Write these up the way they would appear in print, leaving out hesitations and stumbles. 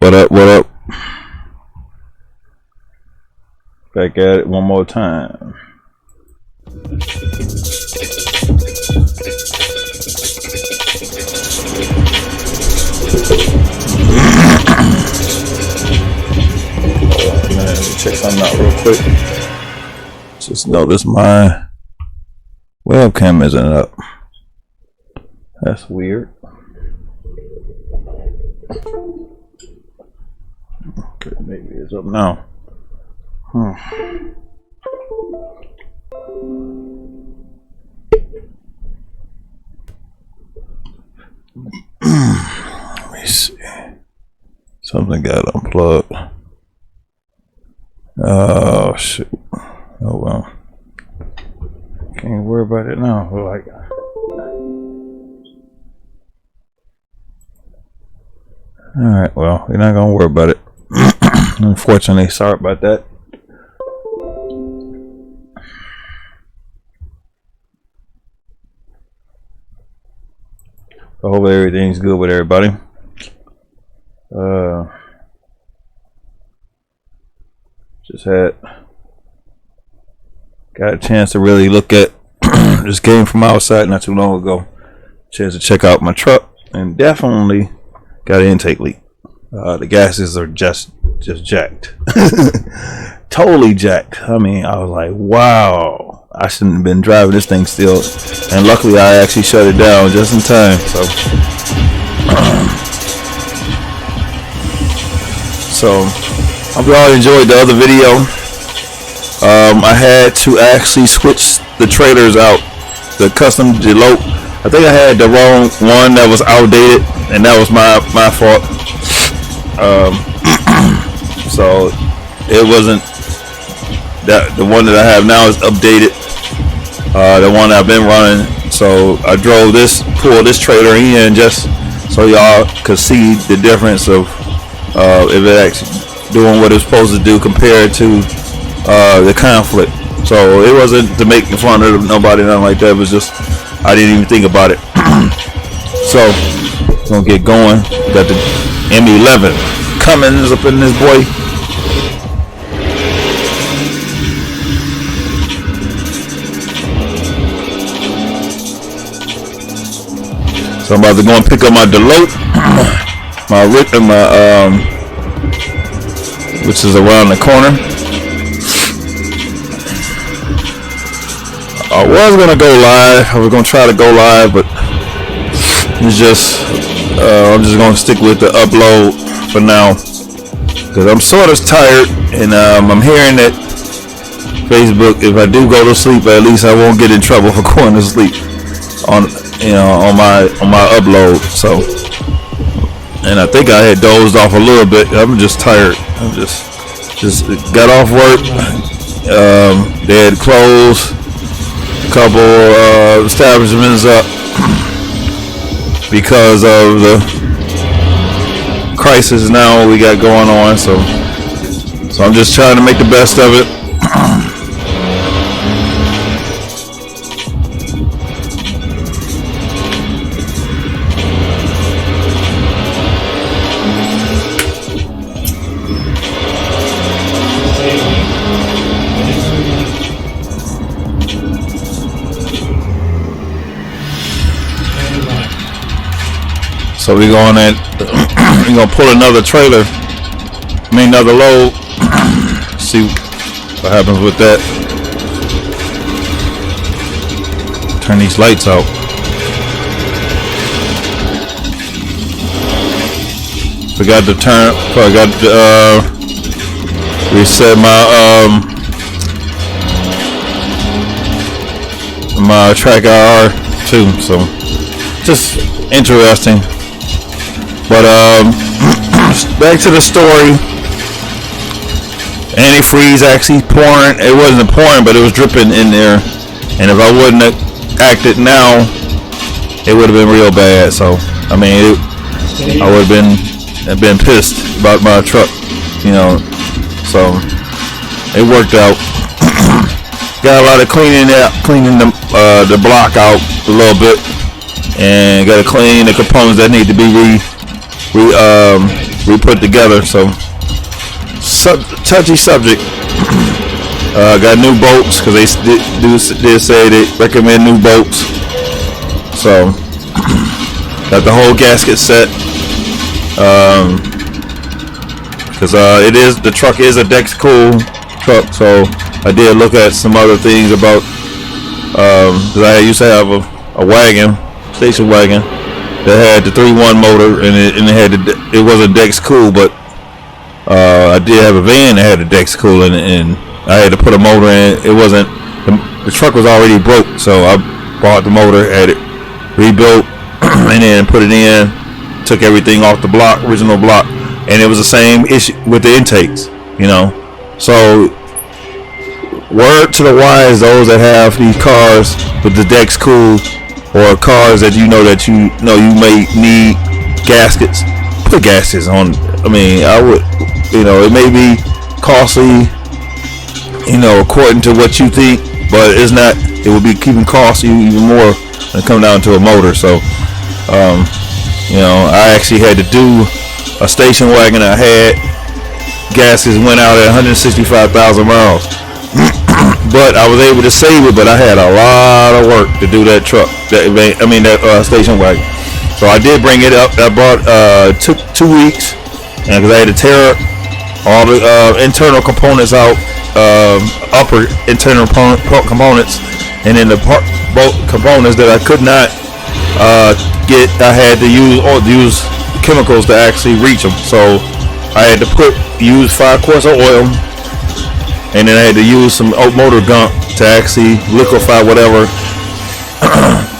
What up, what up? Back at it one more time. Let me check something out real quick. Just notice my webcam isn't up. That's weird. Okay, maybe it's up now. Let me see. Something got unplugged. Oh shoot. Oh well. Can't worry about it now. Like, alright, well, we're not gonna worry about it. Unfortunately, sorry about that. I hope everything's good with everybody. Just got a chance to really look at this game from outside not too long ago. Chance to check out my truck, and definitely got an intake leak. The gases are just jacked. Totally jacked. I mean, I was like, wow, I shouldn't have been driving this thing still, and luckily I actually shut it down just in time. So hope you all enjoyed the other video. I had to actually switch the trailers out, the custom deload. I think I had the wrong one that was outdated, and that was my fault. So it wasn't that the one that I have now is updated. The one I've been running. So I pulled this trailer in just so y'all could see the difference of if it actually doing what it's supposed to do compared to the conflict. So it wasn't to make fun of nobody, nothing like that. It was just I didn't even think about it. So we're gonna get going. We got the M11 Cummins up in this boy. So I'm about to go and pick up my deload, which is around the corner. I was gonna go live. I was gonna try to go live, but it's just I'm just gonna stick with the upload for now because I'm sort of tired, and I'm hearing that Facebook, if I do go to sleep, at least I won't get in trouble for going to sleep on my upload. So, and I think I had dozed off a little bit. I'm just tired. I'm just got off work. They had closed a couple establishments up because of the crisis now we got going on. So I'm just trying to make the best of it. So we're gonna pull another trailer, another load. See what happens with that. Turn these lights out. Forgot to reset my track IR too. So just interesting. But back to the story. Antifreeze actually pouring. It wasn't pouring, but it was dripping in there. And if I wouldn't have acted now, it would have been real bad. So I mean, I would have been pissed about my truck, you know. So it worked out. Got a lot of cleaning the block out a little bit, and got to clean the components that need to be we put together. So touchy subject. Got new bolts because they did say they recommend new bolts. So got the whole gasket set. Because the truck is a Dex Cool truck. So I did look at some other things about. Because I used to have a wagon, station wagon, that had the 3.1 motor, and it was a Dex Cool, but I did have a van that had a Dex Cool, and I had to put a motor in. It wasn't the truck was already broke, so I bought the motor, had it rebuilt, and then put it in. Took everything off the block, original block, and it was the same issue with the intakes, you know. So word to the wise, those that have these cars with the Dex Cool, or cars that you know you may need gaskets, put gaskets on. I mean, I would, you know, it may be costly, you know, according to what you think, but it's not. It would be keeping cost you even more when it comes down to a motor. So, you know, I actually had to do a station wagon I had. Gaskets went out at 165,000 miles. But I was able to save it, but I had a lot of work to do that truck. That station wagon. So I did bring it up. I brought took 2 weeks, and because I had to tear all the internal components out, upper internal components, and then the both components that I could not get, I had to use chemicals to actually reach them. So I had to use 5 quarts of oil. And then I had to use some motor gunk to actually liquefy whatever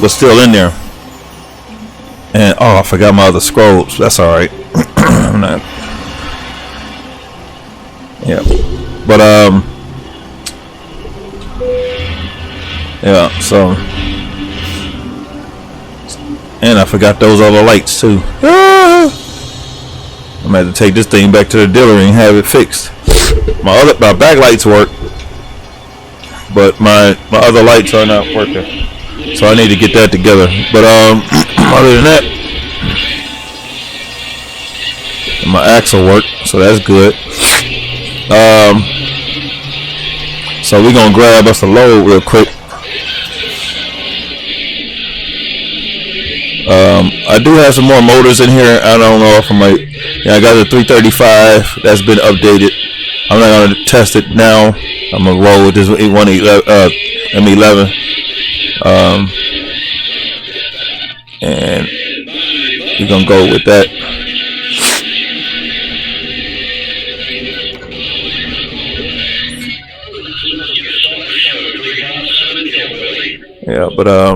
was still in there. And I forgot my other scrolls. That's all right. I'm not. Yeah, but yeah. So, and I forgot those other lights too. I'm gonna have to take this thing back to the dealer and have it fixed. My backlights work, but my other lights are not working, so I need to get that together. But other than that, my axle worked, so that's good. So we're gonna grab us a load real quick. I do have some more motors in here. I don't know if I might. Yeah, I got the 335 that's been updated. I'm not gonna test it now. I'm gonna roll with this M11, and we're gonna go with that. Yeah, but a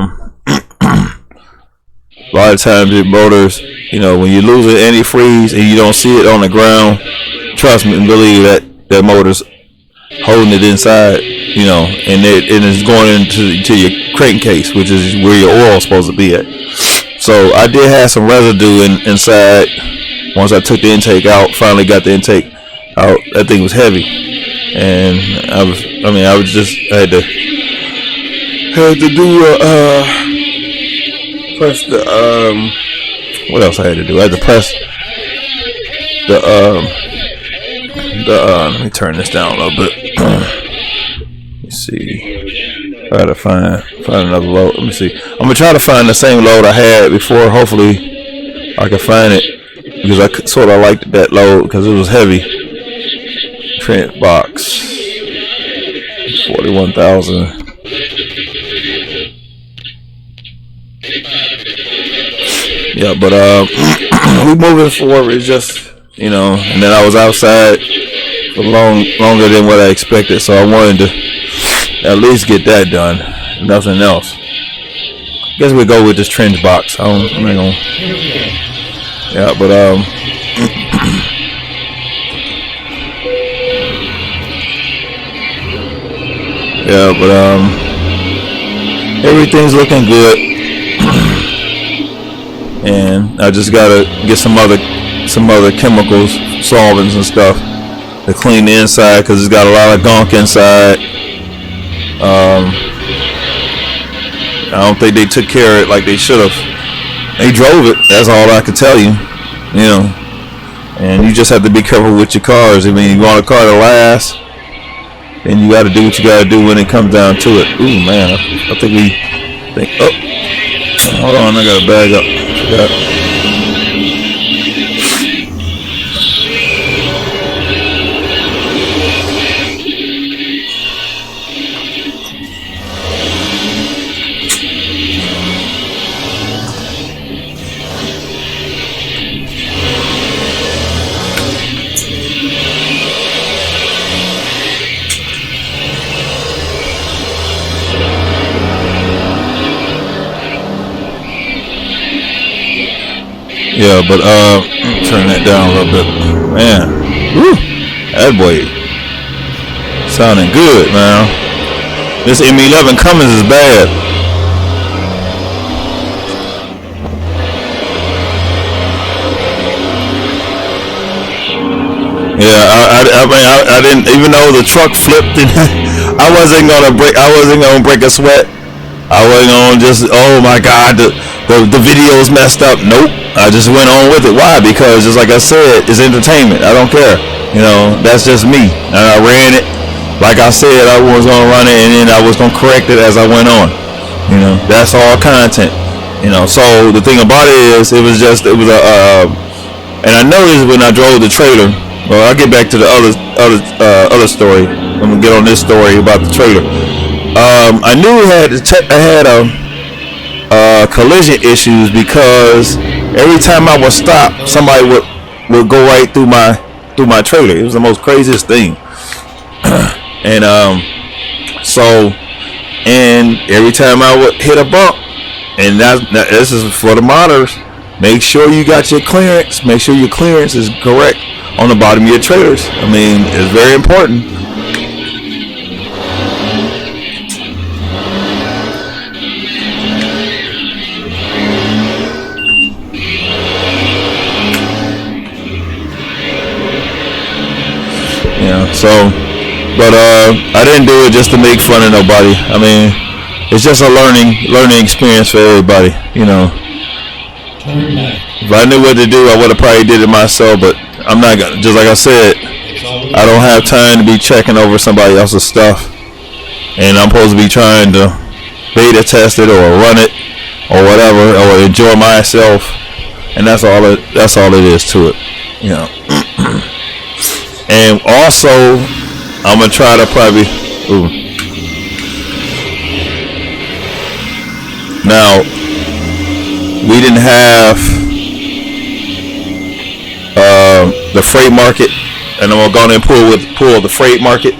lot of times with motors, you know, when you lose an antifreeze and you don't see it on the ground, trust me and believe that motor's holding it inside, you know, and it's going into your crankcase, which is where your oil is supposed to be at. So I did have some residue inside. Once I took the intake out, finally got the intake out, that thing was heavy, and I had to do press the what else I had to do? I had to press the let me turn this down a little bit. Let's see. Try to find another load. Let me see. I'm gonna try to find the same load I had before. Hopefully I can find it, because I sort of liked that load because it was heavy. Trent box 41,000. Yeah, but we moving forward. It's just, you know, and then I was outside for longer than what I expected, so I wanted to at least get that done. Nothing else. Guess we'll go with this trench box. I'm not gonna. Yeah, but yeah, but everything's looking good. And I just gotta get some other chemicals, solvents and stuff to clean the inside, because it's got a lot of gunk inside. I don't think they took care of it like they should have. They drove it. That's all I can tell you. You know, and you just have to be careful with your cars. I mean, you want a car to last, and you got to do what you got to do when it comes down to it. Ooh, man, I think we think. Oh, hold on, I got to bag up. Forgot. Yeah, but turn that down a little bit, man. Woo, that boy sounding good, man. This M11 Cummins is bad. Yeah, I didn't, even though the truck flipped, and I wasn't gonna break a sweat. I wasn't gonna just, oh my God, the video's messed up. Nope. I just went on with it. Why? Because just like I said, it's entertainment. I don't care. You know, that's just me. And I ran it like I said I was gonna run it, and then I was gonna correct it as I went on. You know, that's all content. You know, so the thing about it is, it was a and I noticed when I drove the trailer. Well, I'll get back to the other story. I'm gonna get on this story about the trailer. I knew I had collision issues because every time I would stop, somebody would go right through my trailer. It was the most craziest thing. And every time I would hit a bump, and this is for the modders, make sure you got your clearance. Make sure your clearance is correct on the bottom of your trailers. I mean, it's very important. Yeah, so, but I didn't do it just to make fun of nobody. I mean, it's just a learning experience for everybody, you know. If I knew what to do, I would have probably did it myself, but I'm not gonna. Just like I said, I don't have time to be checking over somebody else's stuff, and I'm supposed to be trying to beta test it or run it or whatever, or enjoy myself, and that's all it is to it, you know. And also, I'm gonna try to probably. Now, we didn't have the freight market, and I'm gonna go and pull the freight market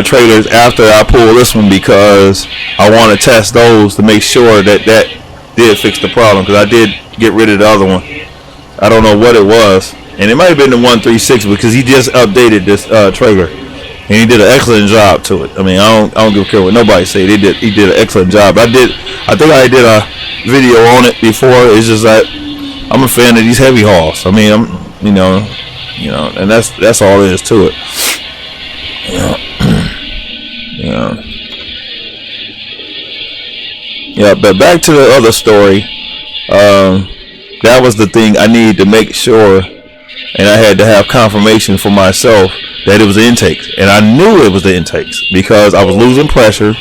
trailers after I pull this one, because I want to test those to make sure that did fix the problem, because I did get rid of the other one. I don't know what it was, and it might have been the 136, because he just updated this trailer, and he did an excellent job to it. I mean, I don't give a care what nobody say. He did an excellent job. I think I did a video on it before. It's just that I'm a fan of these heavy hauls. I mean, I'm you know, and that's all there is to it. Yeah, but back to the other story. That was the thing I needed to make sure, and I had to have confirmation for myself that it was the intakes, and I knew it was the intakes because I was losing pressure.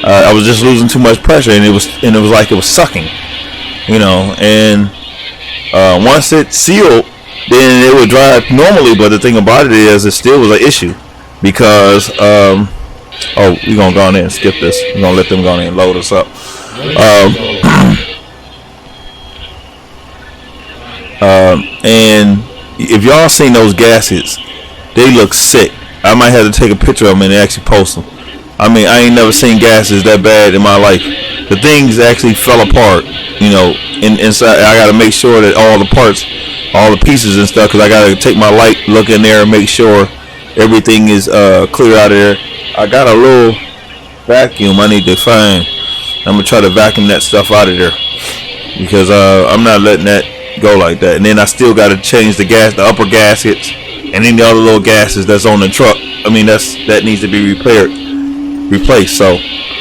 I was just losing too much pressure, and it was like it was sucking, you know. And once it sealed, then it would drive normally. But the thing about it is, it still was an issue because we're gonna go in there and skip this. We're gonna let them go in and load us up. And if y'all seen those gaskets, they look sick. I might have to take a picture of them and actually post them. I mean, I ain't never seen gaskets that bad in my life. The things actually fell apart, you know, inside. I got to make sure that all the parts, all the pieces and stuff, because I got to take my light, look in there and make sure everything is clear out of there. I got a little vacuum I need to find. I'm going to try to vacuum that stuff out of there because I'm not letting that go like that. And then I still got to change the upper gaskets, and then the other little gaskets that's on the truck. I mean, that needs to be replaced. So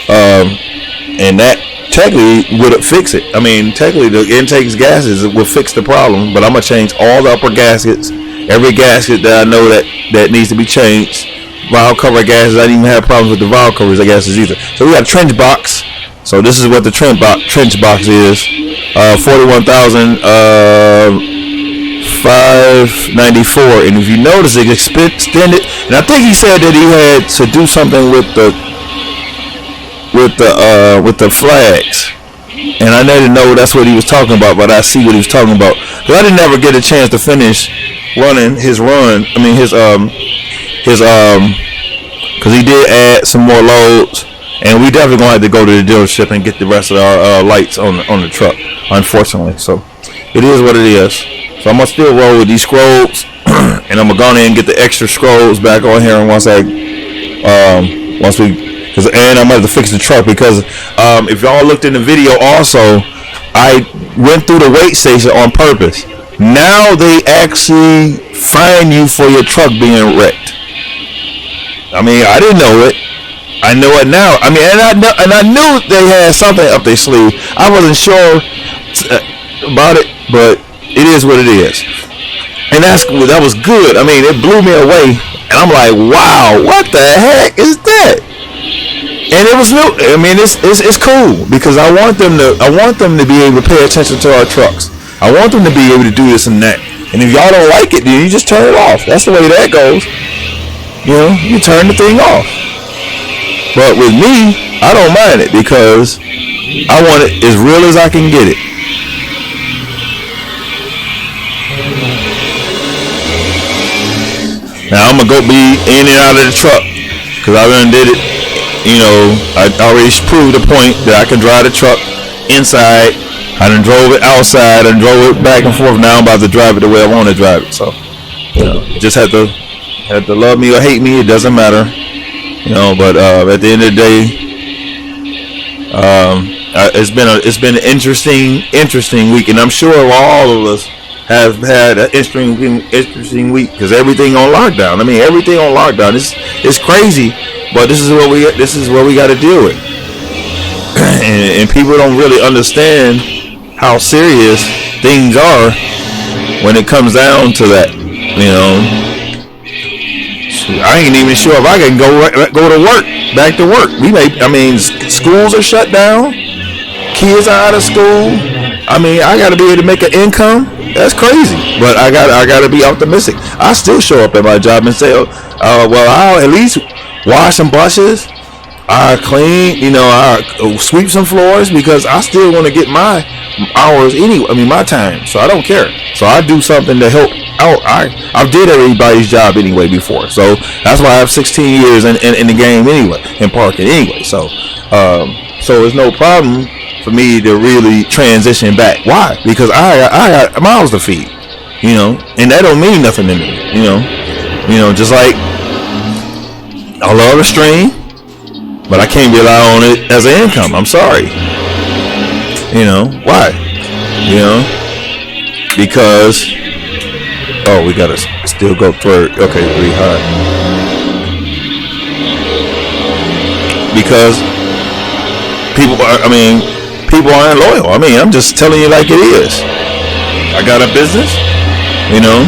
and that technically would fix it. I mean, technically the intakes gases will fix the problem, but I'm gonna change all the upper gaskets, every gasket that I know that needs to be changed. Valve cover gases, I didn't even have problems with the valve covers, I guess, either. So we got a trench box. So this is what the trench box is. 41,594, and if you notice, it extended. And I think he said that he had to do something with the flags. And I didn't know that's what he was talking about, but I see what he was talking about. Cause I didn't ever get a chance to finish running his run. I mean cause he did add some more loads, and we definitely gonna have to go to the dealership and get the rest of our lights on the truck, unfortunately. So it is what it is. So I'm gonna still roll with these scrolls, and I'm gonna go in and get the extra scrolls back on here. And and I'm gonna have to fix the truck, because if y'all looked in the video also, I went through the weight station on purpose. Now they actually fine you for your truck being wrecked. I mean, I didn't know it. I know it now. I mean, and I knew they had something up their sleeve. I wasn't sure about it, but it is what it is. And that was good. I mean, it blew me away, and I'm like, wow, what the heck is that? And it was new. I mean, it's cool, because I want them to be able to pay attention to our trucks. I want them to be able to do this and that. And if y'all don't like it, then you just turn it off. That's the way that goes. You know, you turn the thing off. But with me, I don't mind it, because I want it as real as I can get it. Now I'm gonna go be in and out of the truck, because I done did it. You know, I already proved the point that I can drive the truck inside. I done drove it outside and drove it back and forth. Now I'm about to drive it the way I want to drive it. So, you know, just have to love me or hate me. It doesn't matter. You know, but at the end of the day, it's been an interesting week, and I'm sure all of us have had an interesting week, because everything on lockdown. I mean, everything on lockdown. It's crazy, but this is what we got to deal with, and people don't really understand how serious things are when it comes down to that. You know, I ain't even sure if I can go to work, back to work. Schools are shut down, kids are out of school. I mean, I got to be able to make an income. That's crazy, but I got to be optimistic. I still show up at my job and say, well, I'll at least wash some brushes. I clean, you know, I sweep some floors, because I still want to get my hours anyway. I mean, my time, so I don't care. So I do something to help out. I did everybody's job anyway before, so that's why I have 16 years in the game anyway, in parking anyway. So it's no problem for me to really transition back. Why? Because I got miles to feed, you know, and that don't mean nothing to me, you know, just like I love the stream, but I can't rely on it as an income. I'm sorry. You know, why? You know, because, we gotta still go third. Okay, 3 high. Because people aren't loyal. I mean, I'm just telling you like it is. I got a business, you know,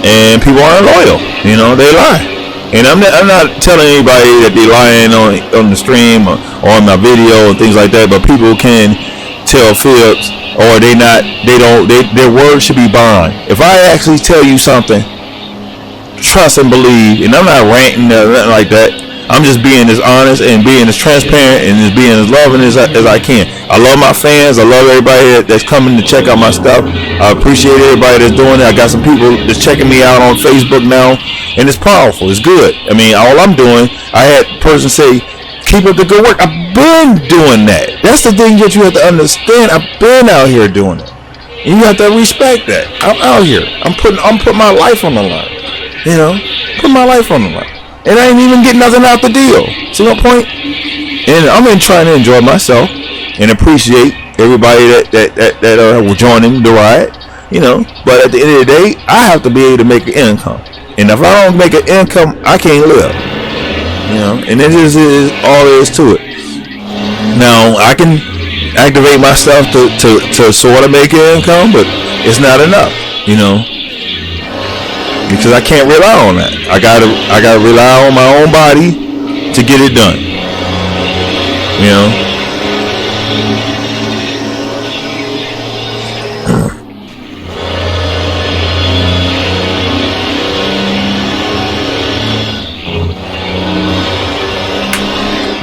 and people aren't loyal. You know, they lie. And I'm not telling anybody that they lying on the stream or on my video and things like that, but people can tell fibs, or their words should be bond. If I actually tell you something, trust and believe, and I'm not ranting or nothing like that. I'm just being as honest and being as transparent and just being as loving as I can. I love my fans. I love everybody that's coming to check out my stuff. I appreciate everybody that's doing it. I got some people that's checking me out on Facebook now, and it's powerful. It's good. I mean, all I'm doing, I had a person say, keep up the good work. I've been doing that. That's the thing that you have to understand. I've been out here doing it. And you have to respect that. I'm out here. I'm putting my life on the line. You know, put my life on the line. And I ain't even getting nothing out the deal. See my point? And I'm trying to enjoy myself and appreciate everybody that are joining the ride. You know, but at the end of the day, I have to be able to make an income. And if I don't make an income, I can't live. You know, and this is all there is to it. Now I can activate my stuff to sort of make income, but it's not enough, you know, because I can't rely on that. I gotta rely on my own body to get it done, you know.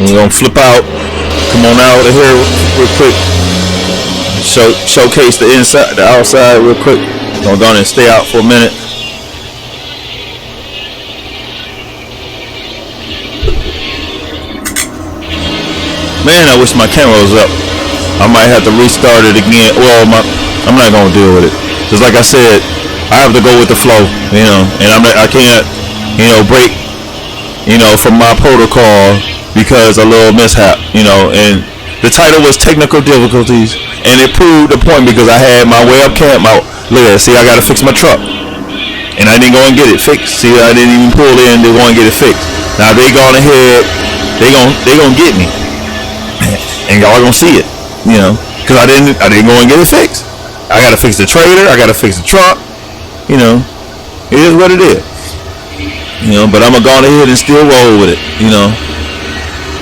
We're gonna flip out. Come on out of here real quick. Showcase the inside, the outside real quick. Gonna go and stay out for a minute. Man, I wish my camera was up. I might have to restart it again. Well, I'm not gonna deal with it. Just like I said, I have to go with the flow, you know, and I can't, you know, break, you know, from my protocol because a little mishap, you know. And the title was technical difficulties, and it proved the point because I had my webcam out. Look at it, see, I gotta fix my truck, and I didn't go and get it fixed. See, I didn't even pull in to go and get it fixed. Now they gone ahead, they gonna get me, and y'all gonna see it, you know, because I didn't go and get it fixed. I gotta fix the trailer, I gotta fix the truck, you know. It is what it is, you know. But I'm gonna go ahead and still roll with it, you know.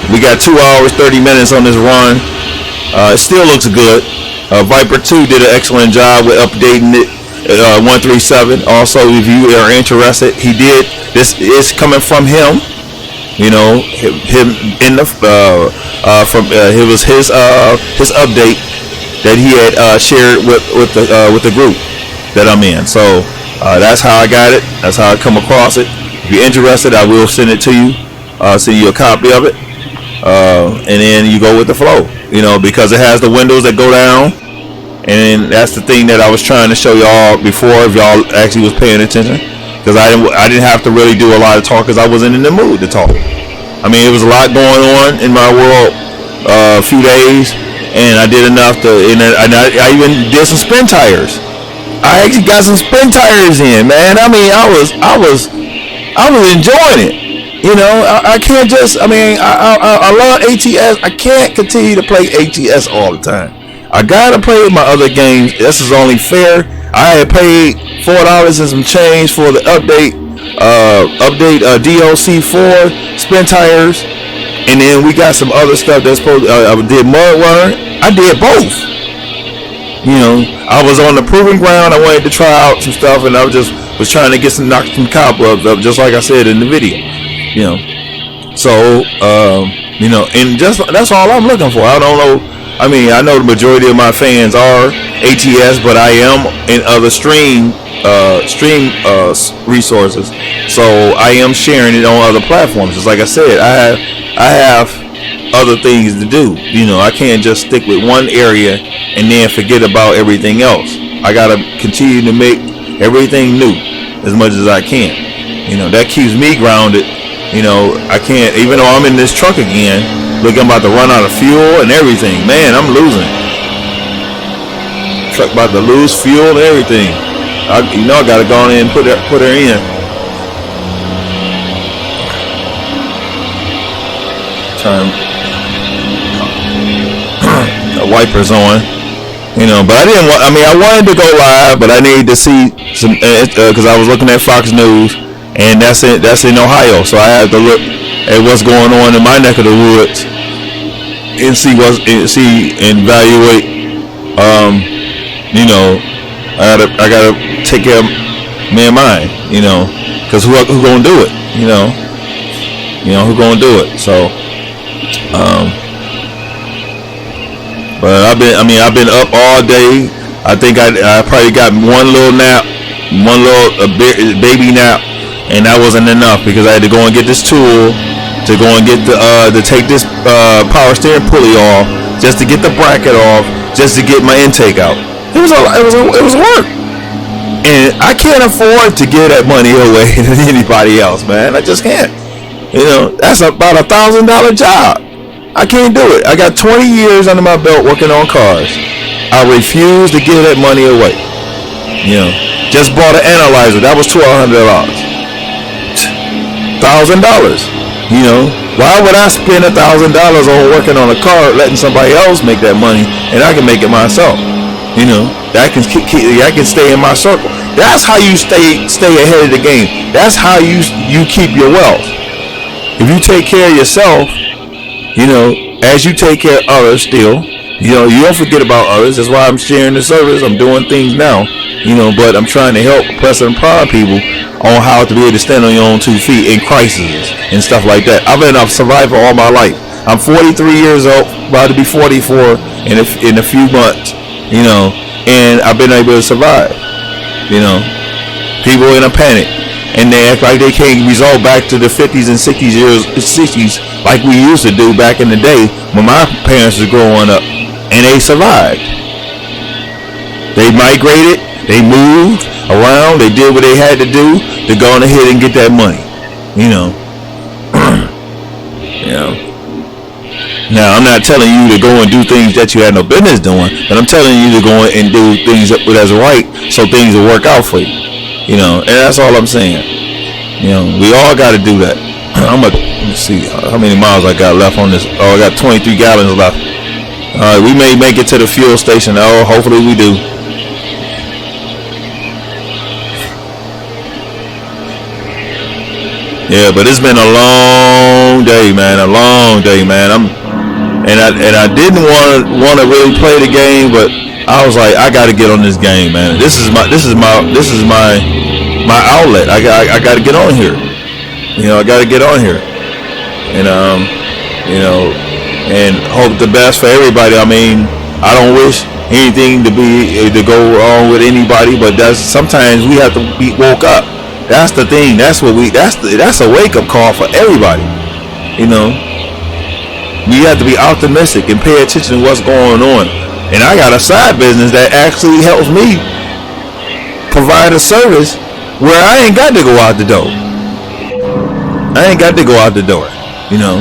We got 2 hours 30 minutes on this run. It still looks good. Viper 2 did an excellent job with updating it. 137. Also, if you are interested, he did. This is coming from him. You know, him in the it was his update that he had shared with the group that I'm in. So that's how I got it. That's how I come across it. If you're interested, I will send it to you. Send you a copy of it. And then you go with the flow, you know, because it has the windows that go down, and that's the thing that I was trying to show y'all before, if y'all actually was paying attention, because I didn't have to really do a lot of talk because I wasn't in the mood to talk. I mean, it was a lot going on in my world a few days, and I did enough to, and I even did some spin tires. I actually got some spin tires in, man. I mean, I was enjoying it. You know, I can't just, I mean, I love ATS. I can't continue to play ATS all the time. I gotta play my other games. This is only fair. I had paid $4 and some change for the update DLC 4 spin tires, and then we got some other stuff that's supposed. I did mud run. I did both. You know, I was on the proving ground. I wanted to try out some stuff, and I was trying to knock some cobwebs up, just like I said in the video. You know, so you know, and just that's all I'm looking for. I don't know. I mean, I know the majority of my fans are ATS, but I am in other stream resources, so I am sharing it on other platforms. Just like I said, I have other things to do. You know, I can't just stick with one area and then forget about everything else. I gotta continue to make everything new as much as I can. You know, that keeps me grounded. You know, I can't, even though I'm in this truck again, look, I'm about to run out of fuel and everything. Man, I'm losing. Truck about to lose fuel and everything. You know, I gotta go in and put her in. Turn the wipers on. You know, but I wanted to go live, but I needed to see some, because I was looking at Fox News. And that's in Ohio, so I have to look at what's going on in my neck of the woods and evaluate. You know, I gotta take care of me and mine. You know, because who gonna do it? You know who gonna do it? So, but I've been up all day. I think I probably got one little nap, one little baby nap. And that wasn't enough because I had to go and get this tool to go and get to take this power steering pulley off, just to get the bracket off, just to get my intake out. It was work, and I can't afford to give that money away to anybody else, man. I just can't. You know, that's about $1,000 job. I can't do it. I got 20 years under my belt working on cars. I refuse to give that money away. You know, just bought an analyzer. That was $1,200. $1,000. You know, why would I spend $1,000 on working on a car, letting somebody else make that money, and I can make it myself? You know, I can stay in my circle. That's how you stay ahead of the game. That's how you keep your wealth. If you take care of yourself, you know, as you take care of others still, you know, you don't forget about others. That's why I'm sharing the service. I'm doing things now, you know, but I'm trying to help oppress and empower people on how to be able to stand on your own 2 feet in crises and stuff like that. I've been a survivor all my life. I'm 43 years old, about to be 44 in a few months, you know, and I've been able to survive. You know, people in a panic, and they act like they can't resort back to the 50s and 60s like we used to do back in the day when my parents was growing up, and they survived. They migrated, they moved around, they did what they had to do to go on ahead and get that money. You know. You know. Now, I'm not telling you to go and do things that you had no business doing, but I'm telling you to go and do things that's right so things will work out for you. You know, and that's all I'm saying. You know, we all got to do that. Let me see how many miles I got left on this. Oh, I got 23 gallons left. All right, we may make it to the fuel station. Oh, hopefully we do. Yeah, but it's been a long day, man. A long day, man. I didn't want to really play the game, but I was like, I got to get on this game, man. This is my outlet. I got to get on here. You know, I got to get on here, and you know, and hope the best for everybody. I mean, I don't wish anything to go wrong with anybody, but sometimes we have to be woke up. That's the thing. That's a wake up call for everybody. You know. You have to be optimistic and pay attention to what's going on. And I got a side business that actually helps me provide a service where I ain't got to go out the door. You know.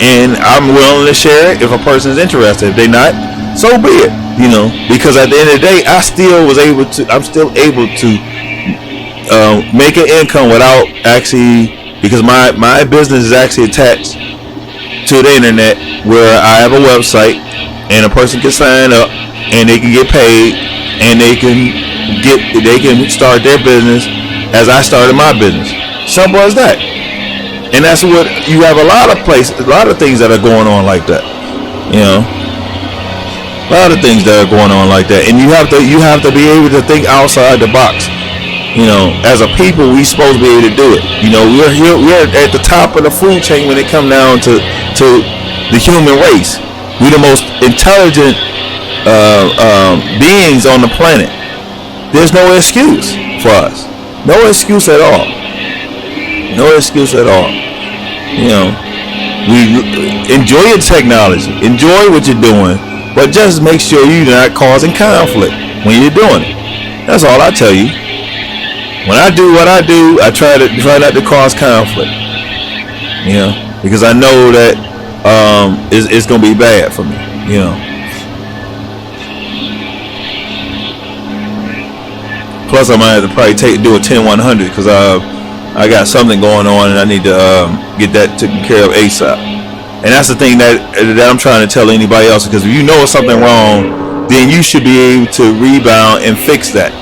And I'm willing to share it if a person's interested. If they're not, so be it. You know, because at the end of the day, I'm still able to make an income without actually, because my business is actually attached to the internet, where I have a website and a person can sign up and they can get paid and they can start their business as I started my business. Simple as that. And that's what you have a lot of things that are going on like that. You know, a lot of things that are going on like that, and you have to be able to think outside the box. You know, as a people, we supposed to be able to do it. You know, we're at the top of the food chain when it comes down to the human race. We're the most intelligent beings on the planet. There's no excuse for us. No excuse at all. No excuse at all. You know, we enjoy your technology, enjoy what you're doing, but just make sure you're not causing conflict when you're doing it. That's all I tell you. When I do what I do, I try not to cause conflict. You know, because I know that it's gonna be bad for me. You know. Plus, I might have to probably do a 10-100 because I got something going on and I need to get that taken care of ASAP. And that's the thing that I'm trying to tell anybody else, because if you know something wrong, then you should be able to rebound and fix that.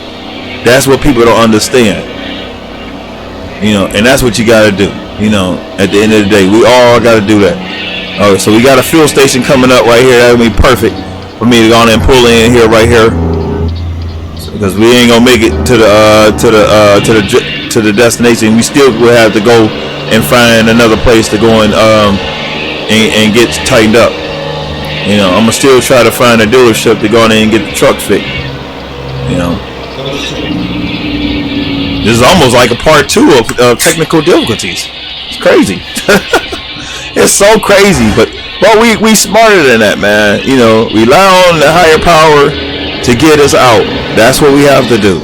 That's what people don't understand. You know, and that's what you got to do. You know, at the end of the day, we all got to do that. All right, so we got a fuel station coming up right here. That'll be perfect for me to go on and pull in here right here, because we ain't gonna make it to the destination. We still will have to go and find another place to go and get tightened up. You know, I'm gonna still try to find a dealership to go in and get the truck fixed. You know. This is almost like a part 2 of technical difficulties. It's crazy. It's so crazy, but we smarter than that, man. You know, rely on the higher power to get us out. That's what we have to do.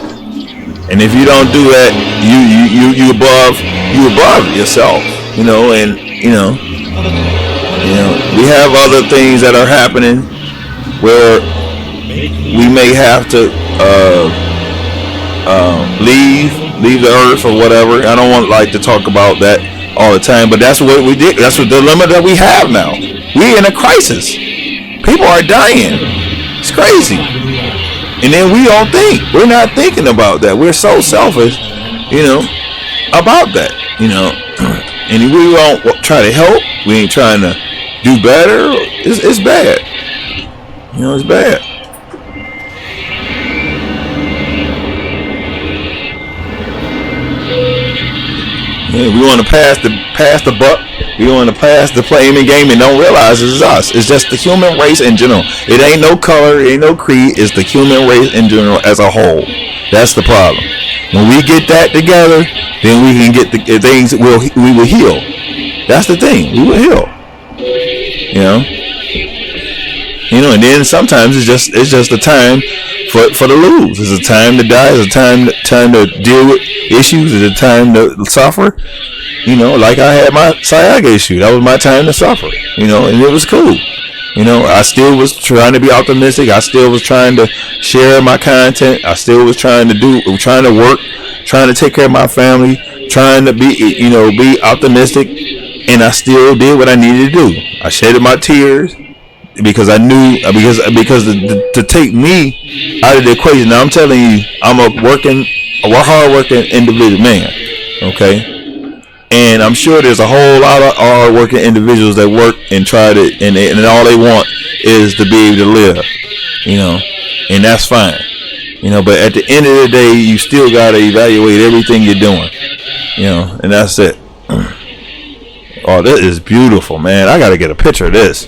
And if you don't do that, you above yourself. You know, and you know, we have other things that are happening where we may have to leave the earth or whatever. I don't want to talk about that, all the time. But that's what we did. That's what the dilemma that we have now. We're in a crisis. People are dying. It's crazy. And then we don't think. We're not thinking about that. We're so selfish, about that, And we won't try to help. We ain't trying to do better. It's bad. It's bad. Yeah, we want to pass the buck. We want to pass the playing game and don't realize it's us. It's just the human race in general. It ain't no color, it ain't no creed. It's the human race in general as a whole. That's the problem. When we get that together, then we can get the things. We will heal. That's the thing. We will heal. And then sometimes it's just a time for the lose. It's a time to die. It's a time to deal with issues. It's a time to suffer. Like I had my sciatica issue. That was my time to suffer. And it was cool. I still was trying to be optimistic. I still was trying to share my content. I still was trying to work, trying to take care of my family, trying to be optimistic. And I still did what I needed to do. I shedded my tears because I knew because to take me out of the equation. Now I'm telling you, I'm a hard-working individual man. Okay. And I'm sure there's a whole lot of hard-working individuals that work and try to, and all they want is to be able to live, and that's fine, But at the end of the day, you still gotta evaluate everything you're doing, and that's it. Oh, this is beautiful, man. I gotta get a picture of this.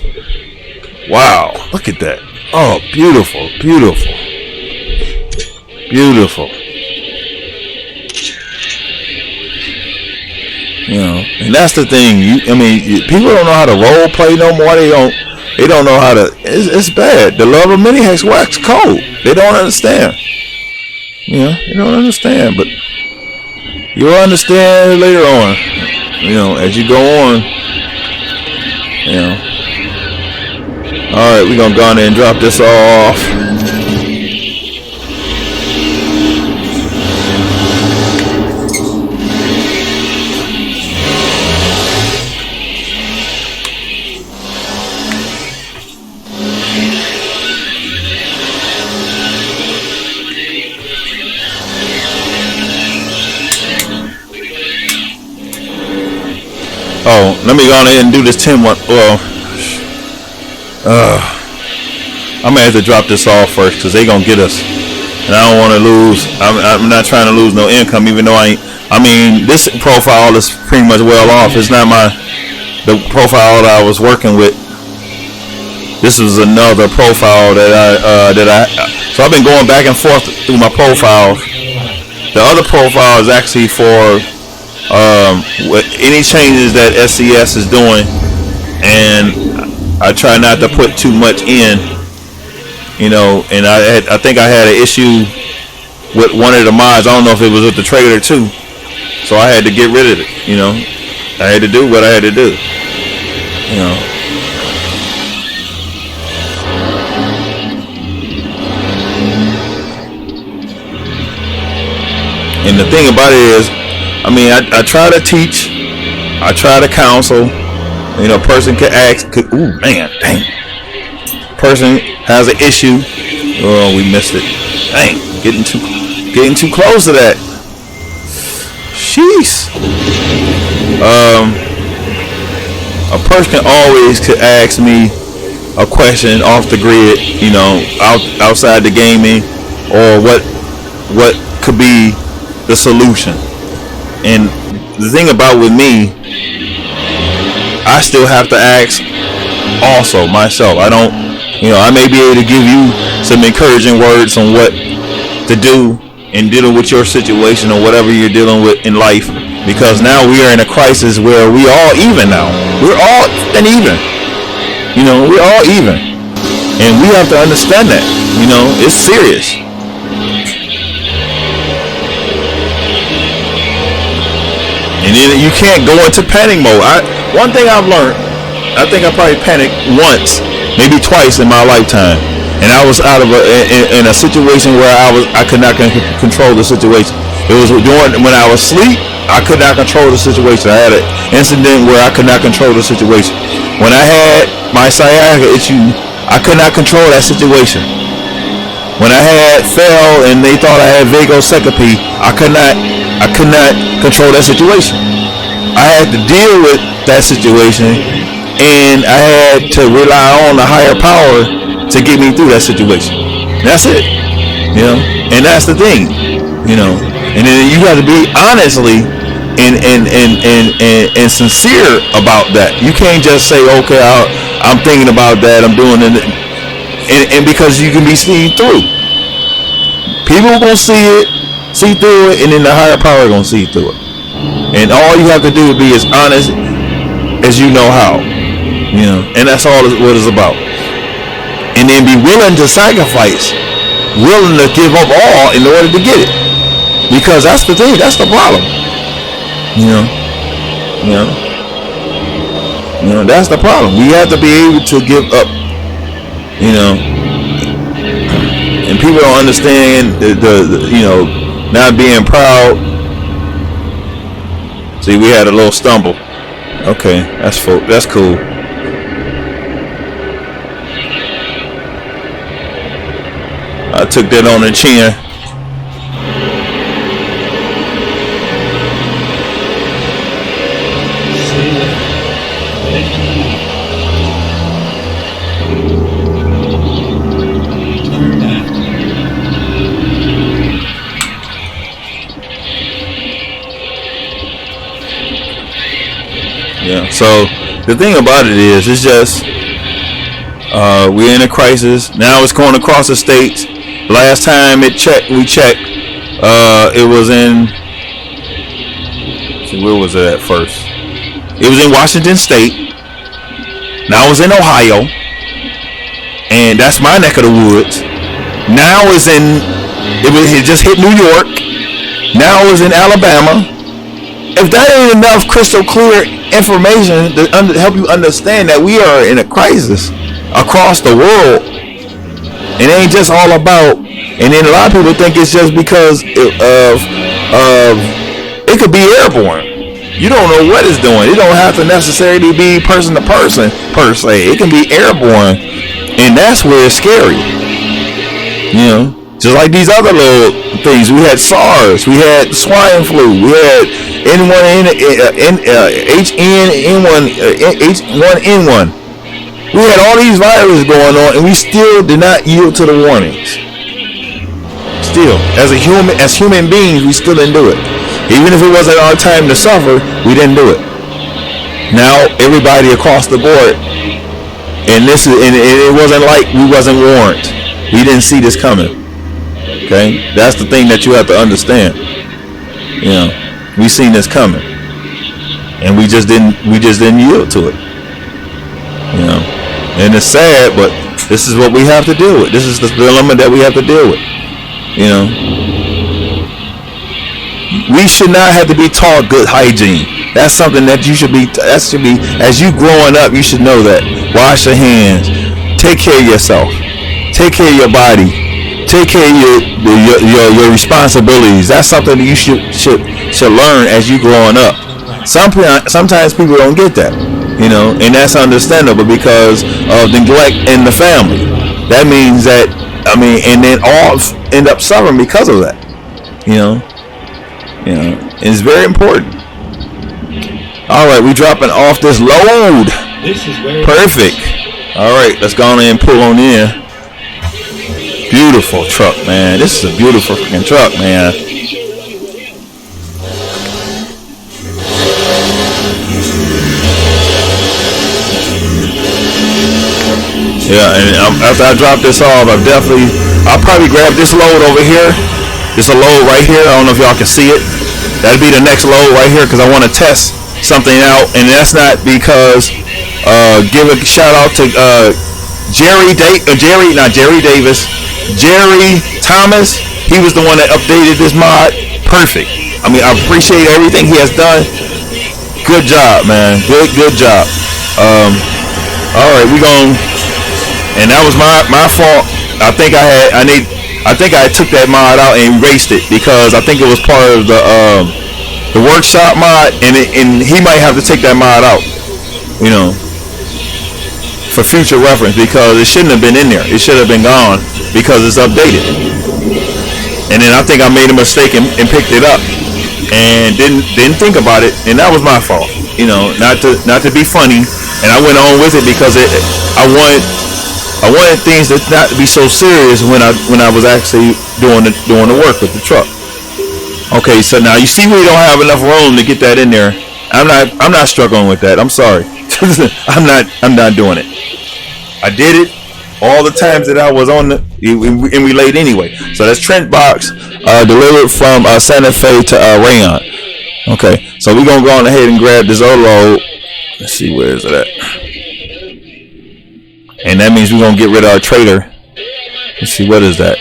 Wow, look at that. Oh, beautiful, beautiful, beautiful. And that's the thing. People don't know how to role play no more. They don't know how to. It's bad. The love of many has waxed cold. They don't understand. They don't understand. But you'll understand later on. As you go on. All right, we're gonna go on there and drop this off. Oh, let me go on ahead and do this 10 one. Well, I'm gonna have to drop this off first because they gonna get us, and I don't want to lose. I'm not trying to lose no income, even though this profile is pretty much well off. It's not the profile that I was working with. This was another profile so I've been going back and forth through my profiles. The other profile is actually for any changes that SCS is doing, and I try not to put too much in, and I think I had an issue with one of the mods. I don't know if it was with the trader too, so I had to get rid of it. I had to do what I had to do. And the thing about it is, I try to teach, I try to counsel. A person could ask, ooh, man, dang. Person has an issue. Oh, we missed it. Dang, getting too close to that. Sheesh. A person can always could ask me a question off the grid, outside the gaming, or what could be the solution. And the thing about with me, I still have to ask also myself. I don't, I may be able to give you some encouraging words on what to do in dealing with your situation or whatever you're dealing with in life, because now we are in a crisis where we all even now. We're all even. We're all even. And we have to understand that, it's serious. And then you can't go into panic mode. One thing I've learned, I think I probably panicked once, maybe twice in my lifetime, and I was out of in a situation where I could not control the situation. It was when I was asleep. I could not control the situation. I had an incident where I could not control the situation. When I had my sciatica issue, I could not control that situation. When I had fell and they thought I had vagosecapy, I could not control that situation. I had to deal with that situation, and I had to rely on the higher power to get me through that situation. That's it, you know. And that's the thing, you know. And then you got to be honestly and sincere about that. You can't just say, okay, I'm thinking about that, I'm doing it, and because you can be seen through. People are gonna see through it, and then the higher power gonna see through it. And all you have to do is be as honest as you know how, you know. And that's all what it's about. And then be willing to sacrifice, willing to give up all in order to get it. Because that's the thing, that's the problem. You know, that's the problem. We have to be able to give up, you know. And people don't understand the you know, not being proud. See, we had a little stumble. Okay, that's cool. I took that on the chin. Yeah. So the thing about it is, it's just we're in a crisis now. It's going across the states. Last time we checked, it was in. See, where was it at first? It was in Washington State. Now it's in Ohio, and that's my neck of the woods. Now it's in. It just hit New York. Now it's in Alabama. If that ain't enough crystal clear information to help you understand that we are in a crisis across the world, it ain't just all about. And then a lot of people think it's just because of it could be airborne. You don't know what it's doing. It don't have to necessarily be person to person per se. It can be airborne, and that's where it's scary. You know, just like these other little things. We had SARS, we had swine flu, we had H1N1. We had all these viruses going on, and we still did not yield to the warnings. Still, as human beings, we still didn't do it. Even if it wasn't our time to suffer, we didn't do it. Now everybody across the board, and it wasn't like we wasn't warned. We didn't see this coming. Okay, that's the thing that you have to understand. You know, we seen this coming, and we just didn't yield to it. You know, and it's sad, but this is what we have to deal with. This is the dilemma that we have to deal with. You know, we should not have to be taught good hygiene. That's something that you should be. That should be, as you growing up, you should know that. Wash your hands. Take care of yourself. Take care of your body. Take care of your responsibilities. That's something that you should learn as you growing up. Sometimes people don't get that, you know, and that's understandable because of neglect in the family. That means that, and then all end up suffering because of that. You know, it's very important. All right, we dropping off this load. This is very perfect. All right, let's go on in and pull on in. Beautiful truck, man. This is a beautiful freaking truck, man. Yeah, and after I drop this off, I'll probably grab this load over here. There's a load right here. I don't know if y'all can see it. That'll be the next load right here because I want to test something out, and that's not because give a shout out to Jerry Thomas. He was the one that updated this mod. Perfect. I appreciate everything he has done. Good job, man. Good job. All right, and that was my fault. I think I took that mod out and erased it because I think it was part of the the workshop mod, and he might have to take that mod out, you know, for future reference, because it shouldn't have been in there. It should have been gone because it's updated. And then I think I made a mistake and picked it up and didn't think about it, and that was my fault. You know, not to be funny, and I went on with it because I wanted things to not be so serious when I was actually doing the work with the truck. Okay, so now you see we don't have enough room to get that in there. I'm not struggling with that. I'm sorry. I'm not doing it. I did it all the times that I was on the, and we late anyway. So that's Trent box delivered from Santa Fe to Rayon. Okay, so we're gonna go on ahead and grab this other load. Let's see, where is it at? And that means we're gonna get rid of our trailer. Let's see, what is that?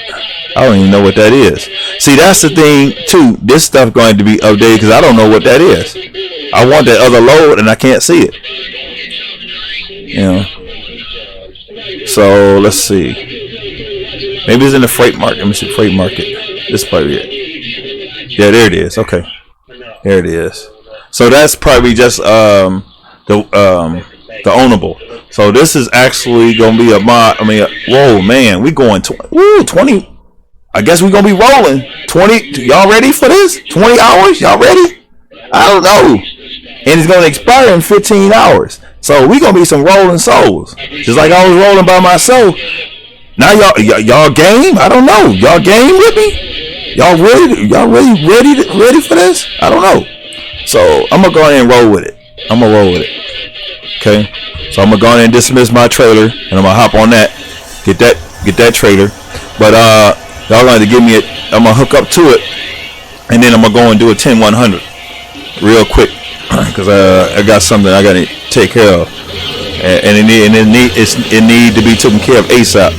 I don't even know what that is. See, that's the thing too. This stuff going to be updated because I don't know what that is. I want that other load and I can't see it. You know. So let's see. Maybe it's in the freight market. Let me see, freight market. This is probably it. Yeah, there it is. Okay, there it is. So that's probably just the ownable. So this is actually gonna be a mod. I mean, whoa, man, we going 20. I guess we're gonna be rolling 20. Y'all ready for this? 20 hours? Y'all ready? I don't know. And it's gonna expire in 15 hours. So we gonna be some rolling souls. Just like I was rolling by myself. Now y'all game? I don't know. Y'all game with me? Y'all ready? Y'all really ready for this? I don't know. So I'm gonna go ahead and roll with it. I'm gonna roll with it. Okay. So I'm gonna go ahead and dismiss my trailer, and I'm gonna hop on that, get that trailer. But y'all gonna have to give me it. I'm gonna hook up to it, and then I'm gonna go and do a 10-100 real quick because I got something I gotta take care of, and it need to be taken care of ASAP.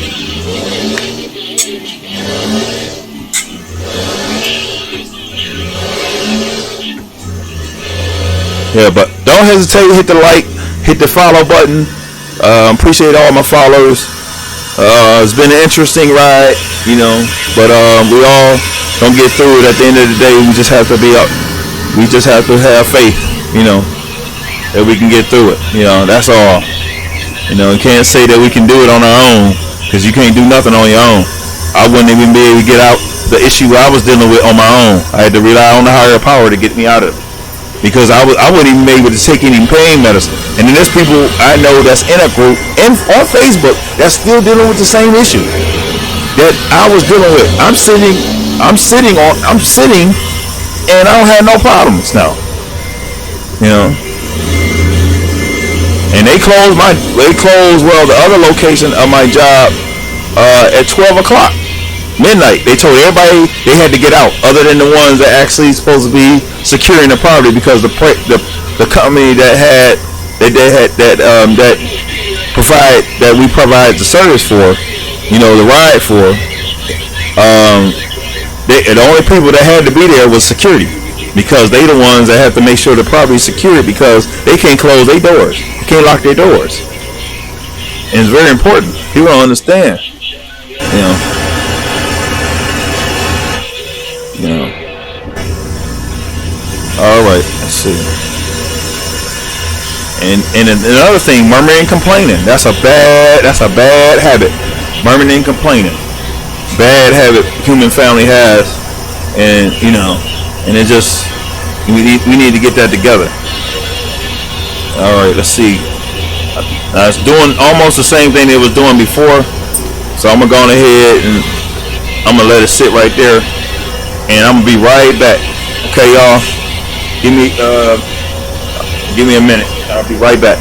Yeah, but don't hesitate to hit the like, hit the follow button. Appreciate all my followers. It's been an interesting ride, you know, but we all don't get through it. At the end of the day, we just have to be up. We just have to have faith, you know, that we can get through it. You know, that's all. You know, you can't say that we can do it on our own, because you can't do nothing on your own. I wouldn't even be able to get out the issue I was dealing with on my own. I had to rely on the higher power to get me out of it, because I wouldn't even be able to take any pain medicine. And then there's people I know that's in a group and on Facebook that's still dealing with the same issue that I was dealing with. I'm sitting, and I don't have no problems now. You know. And they closed the other location of my job at 12 o'clock. Midnight. They told everybody they had to get out, other than the ones that actually supposed to be securing the property, because the company that we provide the service for, you know, the ride for, the only people that had to be there was security, because they the ones that have to make sure the property is secured, because they can't close their doors, they can't lock their doors, and it's very important. People don't understand, you know. Yeah. All right. Let's see. And another thing, murmuring and complaining. That's a bad habit. Murmuring and complaining. Bad habit human family has, and you know, and it just we need to get that together. All right. Let's see. It's doing almost the same thing it was doing before, so I'm gonna go on ahead and I'm gonna let it sit right there. And I'm gonna be right back. Okay, y'all. Give me a minute. I'll be right back.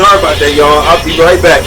Sorry about that, y'all. I'll be right back.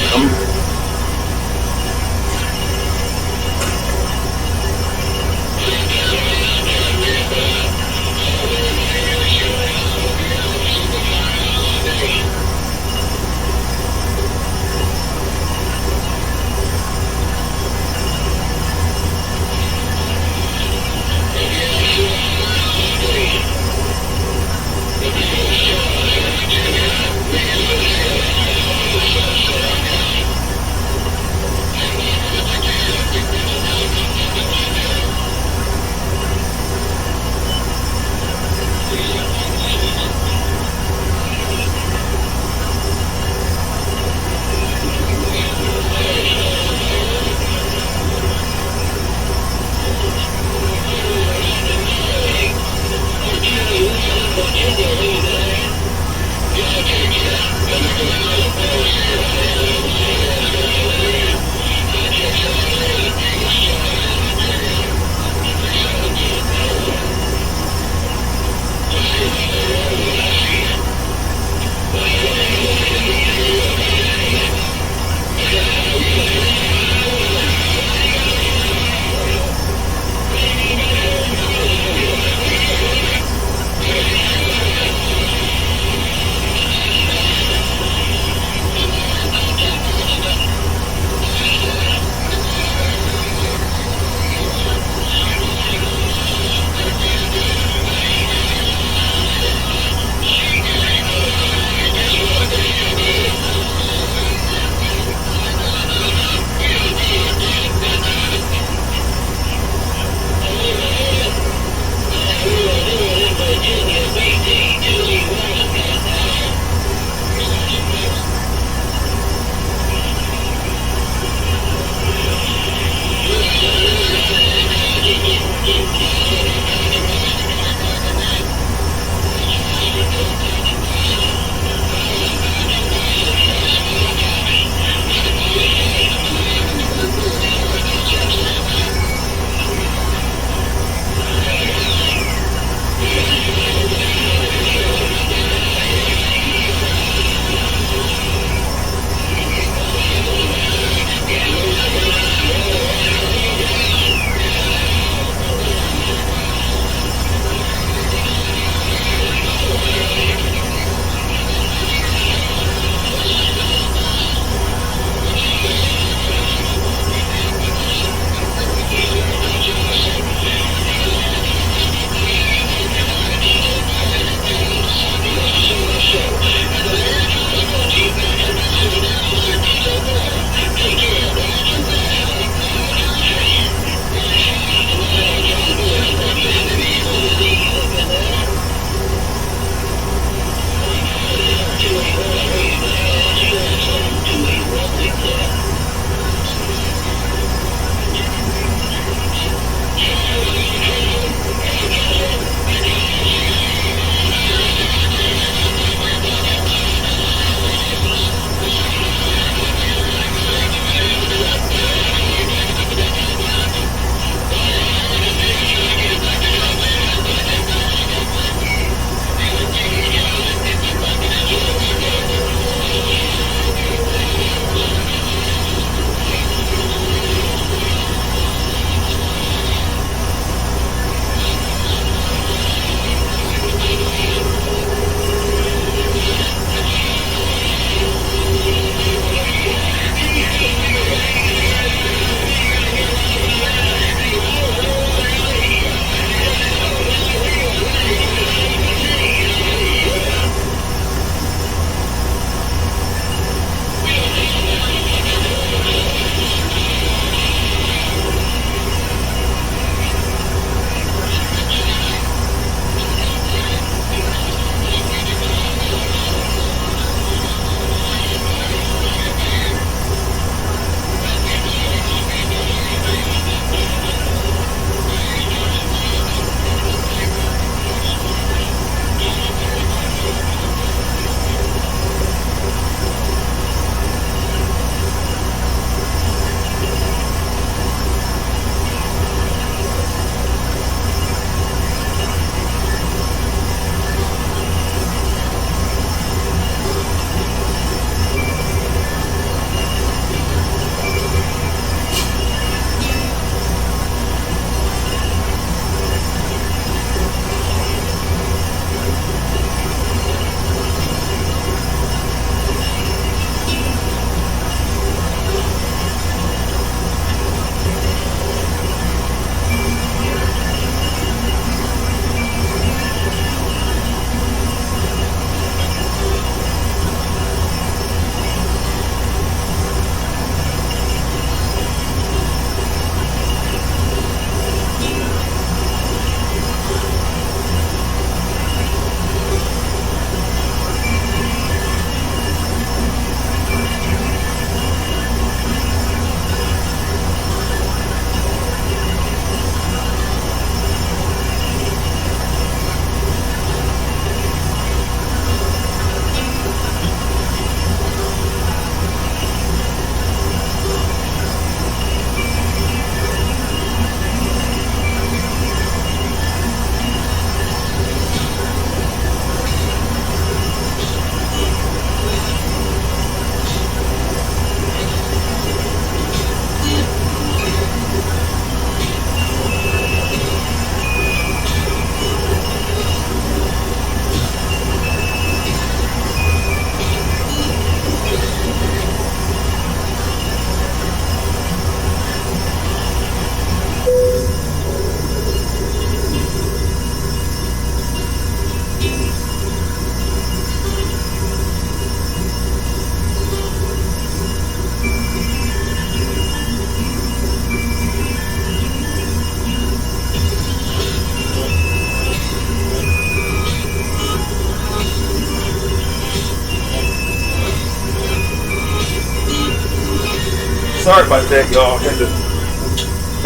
sorry about that, y'all.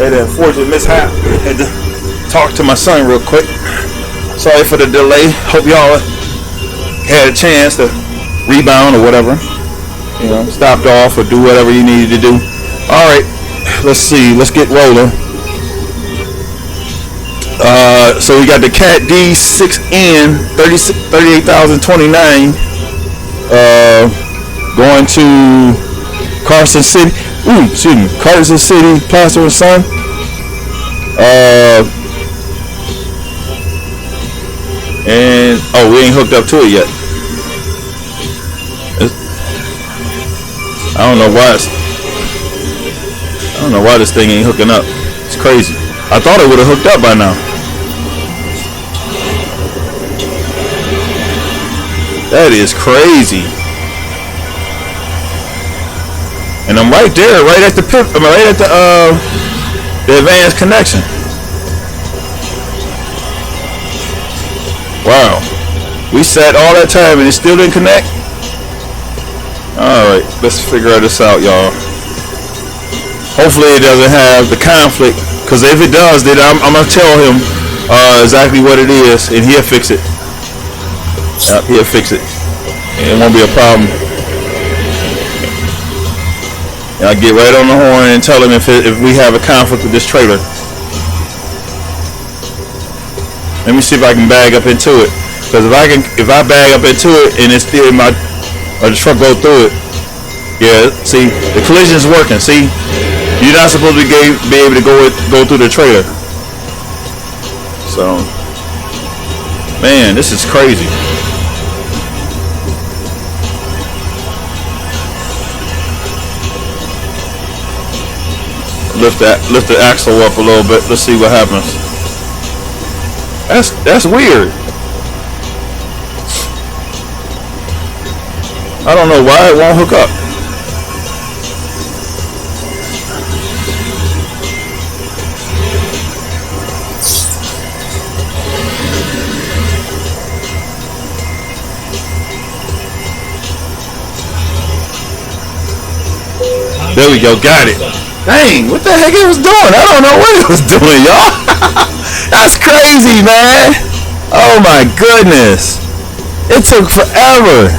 Had an unfortunate mishap. Had to talk to my son real quick. Sorry for the delay. Hope y'all had a chance to rebound or whatever. You know, stopped off or do whatever you needed to do. All right, let's see. Let's get rolling. So we got the Cat D6N 38,029 going to Carson City. Carson City, Plaster and Son. And we ain't hooked up to it yet. I don't know why this thing ain't hooking up. It's crazy. I thought it would have hooked up by now. That is crazy. And I'm right there, right at the advanced connection. Wow. We sat all that time and it still didn't connect. Alright, let's figure this out, y'all. Hopefully it doesn't have the conflict, because if it does, then I'm gonna tell him exactly what it is and he'll fix it. He'll fix it. It won't be a problem. And I'll get right on the horn and tell him if we have a conflict with this trailer. Let me see if I can bag up into it. Because if I bag up into it and it's still or the truck go through it. Yeah, see, the collision is working. See, you're not supposed to be able to go through the trailer. So, man, this is crazy. Lift the axle up a little bit. Let's see what happens. That's weird. I don't know why it won't hook up. There we go, got it. Dang, what the heck it was doing? I don't know what it was doing, y'all. That's crazy, man. Oh my goodness. It took forever.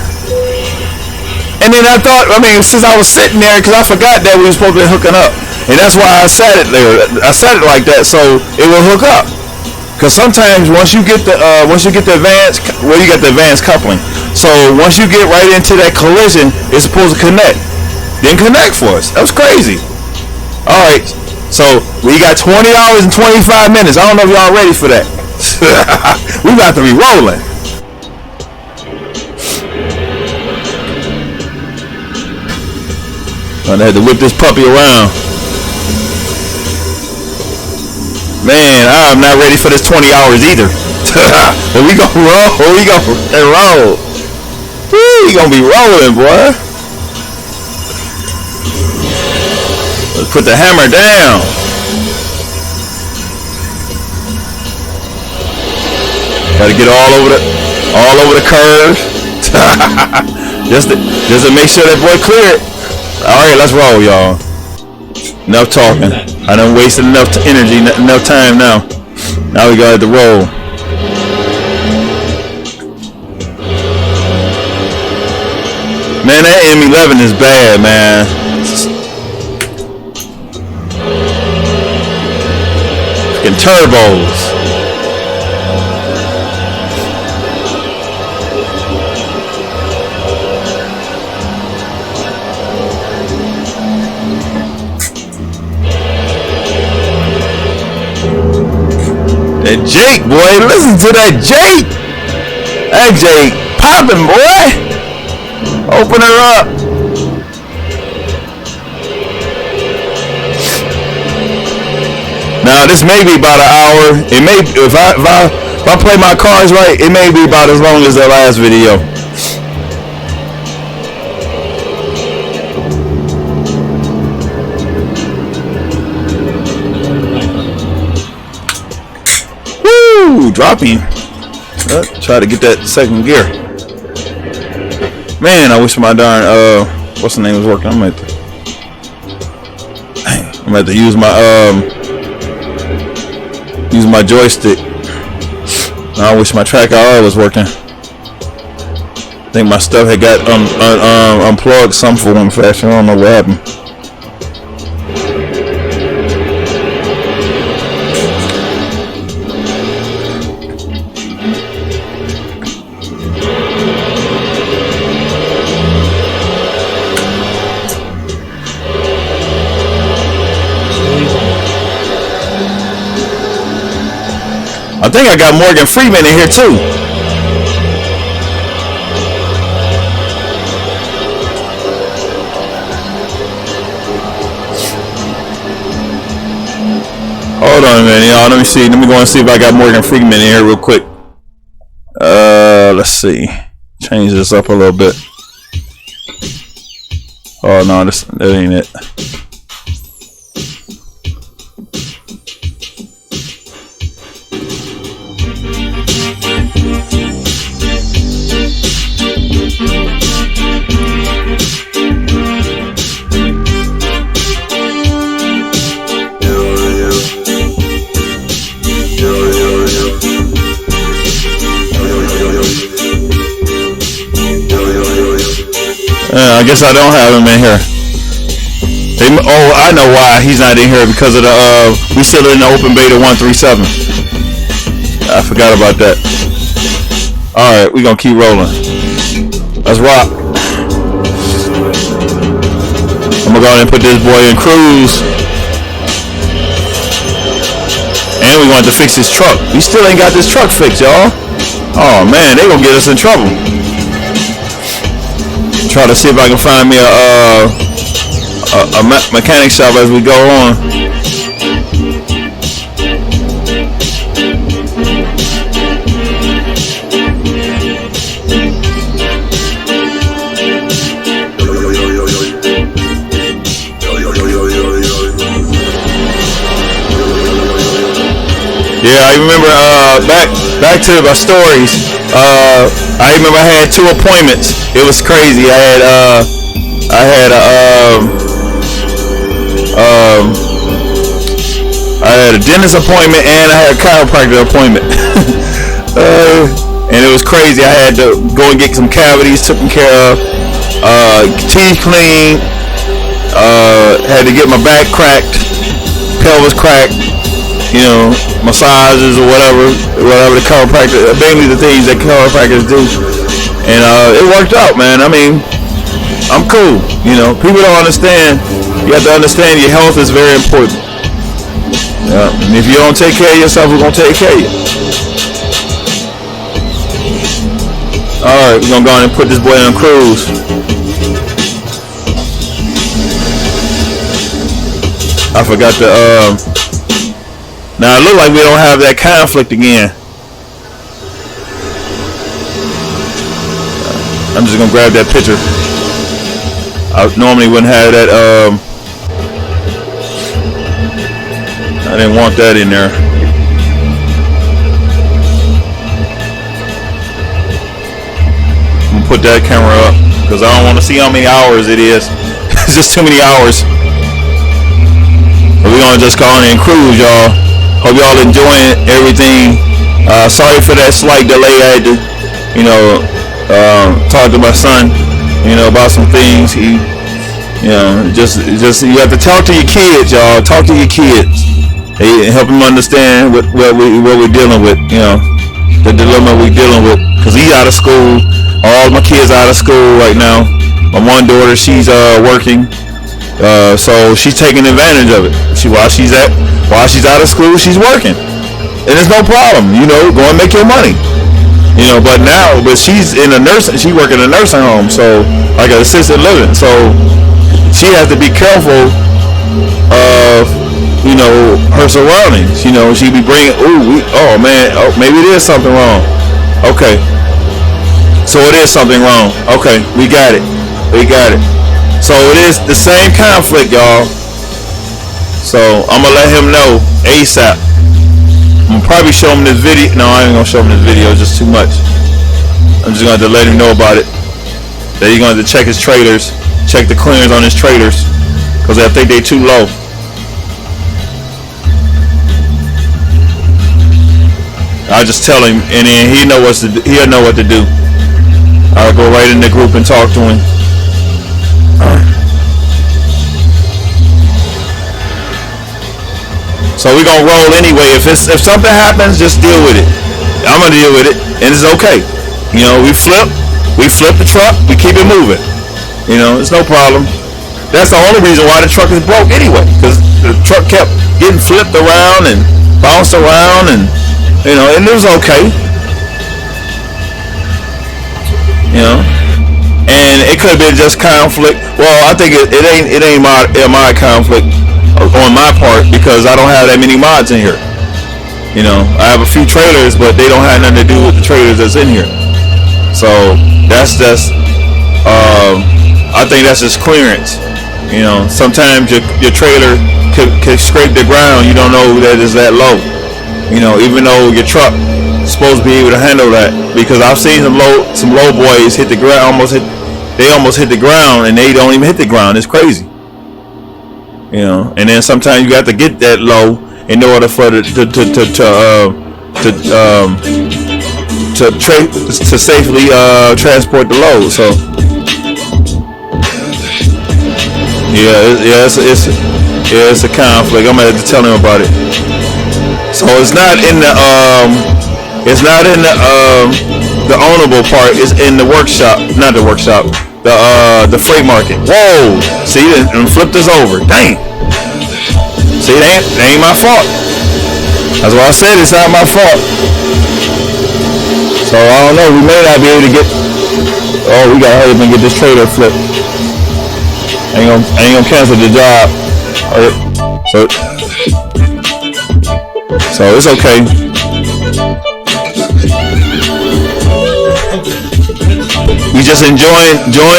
And then I thought, since I was sitting there, because I forgot that we were supposed to be hooking up. And that's why I sat it there. I sat it like that so it will hook up. Because sometimes once you get the advanced, you got the advanced coupling. So once you get right into that collision, it's supposed to connect. Didn't connect for us. That was crazy. Alright, so we got 20 hours and 25 minutes. I don't know if y'all ready for that. We about to be rolling. I had to whip this puppy around. Man, I'm not ready for this 20 hours either. But we gonna roll. We gonna roll. We gonna be rolling, boy. Let's put the hammer down. Gotta get all over the curve. just to make sure that boy clear it. Alright, let's roll, y'all. Enough talking. I done wasted enough energy, enough time now. Now we gotta roll. Man, that M11 is bad, man. Fucking turbos. That Jake, boy, listen to that Jake. That Jake popping, boy. Open her up. Now this may be about an hour. It may, if I play my cards right, it may be about as long as the last video. Dropping. Try to get that second gear. Man, I wish my darn what's the name was working. I'm at gonna have to use my joystick. I wish my track IR was working. I think my stuff had got unplugged some form fashion. I don't know what happened. I think I got Morgan Freeman in here too. Hold on a minute, y'all. Let me see. Let me go and see if I got Morgan Freeman in here real quick. Let's see. Change this up a little bit. Oh no, that ain't it. I guess I don't have him in here. I know why he's not in here, because of the we still in the open beta 137. I forgot about that. Alright, we gonna keep rolling. Let's rock. I'm gonna go ahead and put this boy in cruise. And we want to fix his truck. We still ain't got this truck fixed, y'all. Oh man, they gonna get us in trouble. Try to see if I can find me a mechanic shop as we go on. Yeah, I remember back to my stories. I remember I had 2 appointments. It was crazy. I had a dentist appointment and I had a chiropractor appointment. And it was crazy. I had to go and get some cavities taken care of, teeth cleaned, had to get my back cracked, pelvis cracked, you know, massages or whatever the chiropractor, mainly the things that chiropractors do. And it worked out, man. I mean, I'm cool. You know, people don't understand. You have to understand your health is very important. Yeah. And if you don't take care of yourself, we're gonna take care of you. Alright, we're gonna go on and put this boy on cruise. I forgot to now it look like we don't have that conflict again. I'm just gonna grab that picture. I normally wouldn't have that. I didn't want that in there. I'm gonna put that camera up because I don't want to see how many hours it is. It's just too many hours. But we're gonna just go on and cruise, y'all. Hope y'all enjoying everything. Sorry for that slight delay. I had to, you know, talk to my son, you know, about some things. He, you know, just you have to talk to your kids, y'all. Talk to your kids. Help them understand what we're dealing with, you know, the dilemma we're dealing with. Cause he's out of school. All my kids are out of school right now. My one daughter, she's working, so she's taking advantage of it. While she's out of school, she's working, and it's no problem, you know. Go and make your money. You know, but she's in a nursing. She working in a nursing home, so like an assisted living. So she has to be careful of, you know, her surroundings. You know, she be bringing. Oh man, maybe it is something wrong. Okay, so it is something wrong. Okay, we got it. So it is the same conflict, y'all. So I'm gonna let him know ASAP. I'm gonna probably show him this video. No, I ain't gonna show him this video. It's just too much. I'm just gonna have to let him know about it. That he's gonna have to check his traders, check the clearance on his traders, because I think they too low. I just tell him, and then he'll know what to do. I'll go right in the group and talk to him. So we're gonna roll anyway. If something happens, just deal with it. I'm gonna deal with it, and it's okay. You know, we flip the truck, we keep it moving. You know, it's no problem. That's the only reason why the truck is broke anyway, because the truck kept getting flipped around and bounced around, and you know, and it was okay. You know, and it could have been just conflict. Well, I think it ain't my conflict on my part, because I don't have that many mods in here. You know, I have a few trailers, but they don't have nothing to do with the trailers that's in here. So that's just, I think that's just clearance. You know, sometimes your trailer could scrape the ground. You don't know that it's that low. You know, even though your truck is supposed to be able to handle that, because I've seen some low boys hit the ground, they almost hit the ground, and they don't even hit the ground. It's crazy. You know, and then sometimes you have to get that low in order for to safely transport the load. So it's a conflict. I'm gonna have to tell him about it. So it's not in the the ownable part. It's in the workshop, not the workshop. The freight market. Whoa! See, and flipped us over. Dang. See, that ain't my fault. That's why I said it's not my fault. So I don't know. We may not be able to get. Oh, we gotta hurry up and get this trailer flipped. I ain't gonna cancel the job. So it's okay. We just enjoying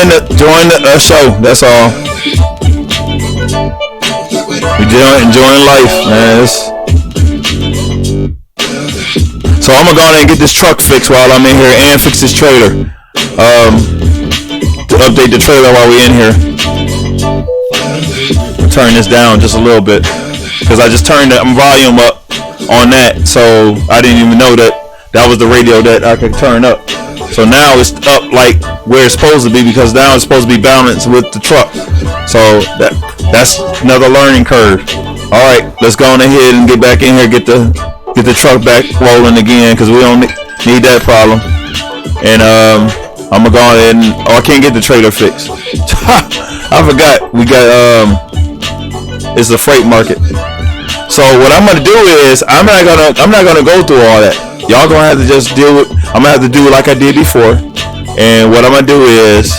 the show. That's all. We enjoying life, man. So I'm gonna go ahead and get this truck fixed while I'm in here, and fix this trailer. To update the trailer while we in here. Turn this down just a little bit, because I just turned the volume up on that, so I didn't even know that was the radio that I could turn up. So now it's up like where it's supposed to be, because now it's supposed to be balanced with the truck. So that's another learning curve. All right, let's go on ahead and get back in here, get the truck back rolling again, because we don't need that problem. And I'm gonna go ahead and I can't get the trailer fixed. I forgot we got it's the freight market. So what I'm gonna do is I'm not gonna go through all that. Y'all gonna have to just deal with. I'm gonna have to do it like I did before. And what I'm gonna do is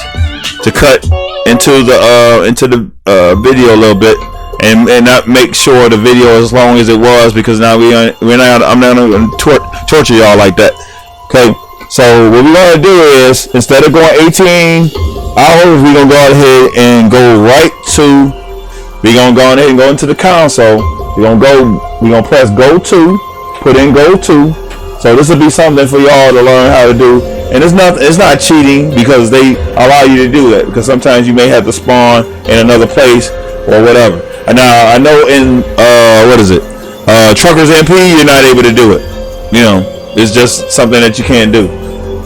to cut into the video a little bit, and not make sure the video as long as it was, because now I'm not gonna torture y'all like that. Okay. So what we're gonna do is, instead of going 18 hours, we're gonna go ahead and go right to. We're gonna go ahead and go into the console. We're gonna press go to, put in go to. So this will be something for y'all to learn how to do. And it's not cheating, because they allow you to do that, because sometimes you may have to spawn in another place or whatever. And now I know in Truckers MP, you're not able to do it. You know, it's just something that you can't do.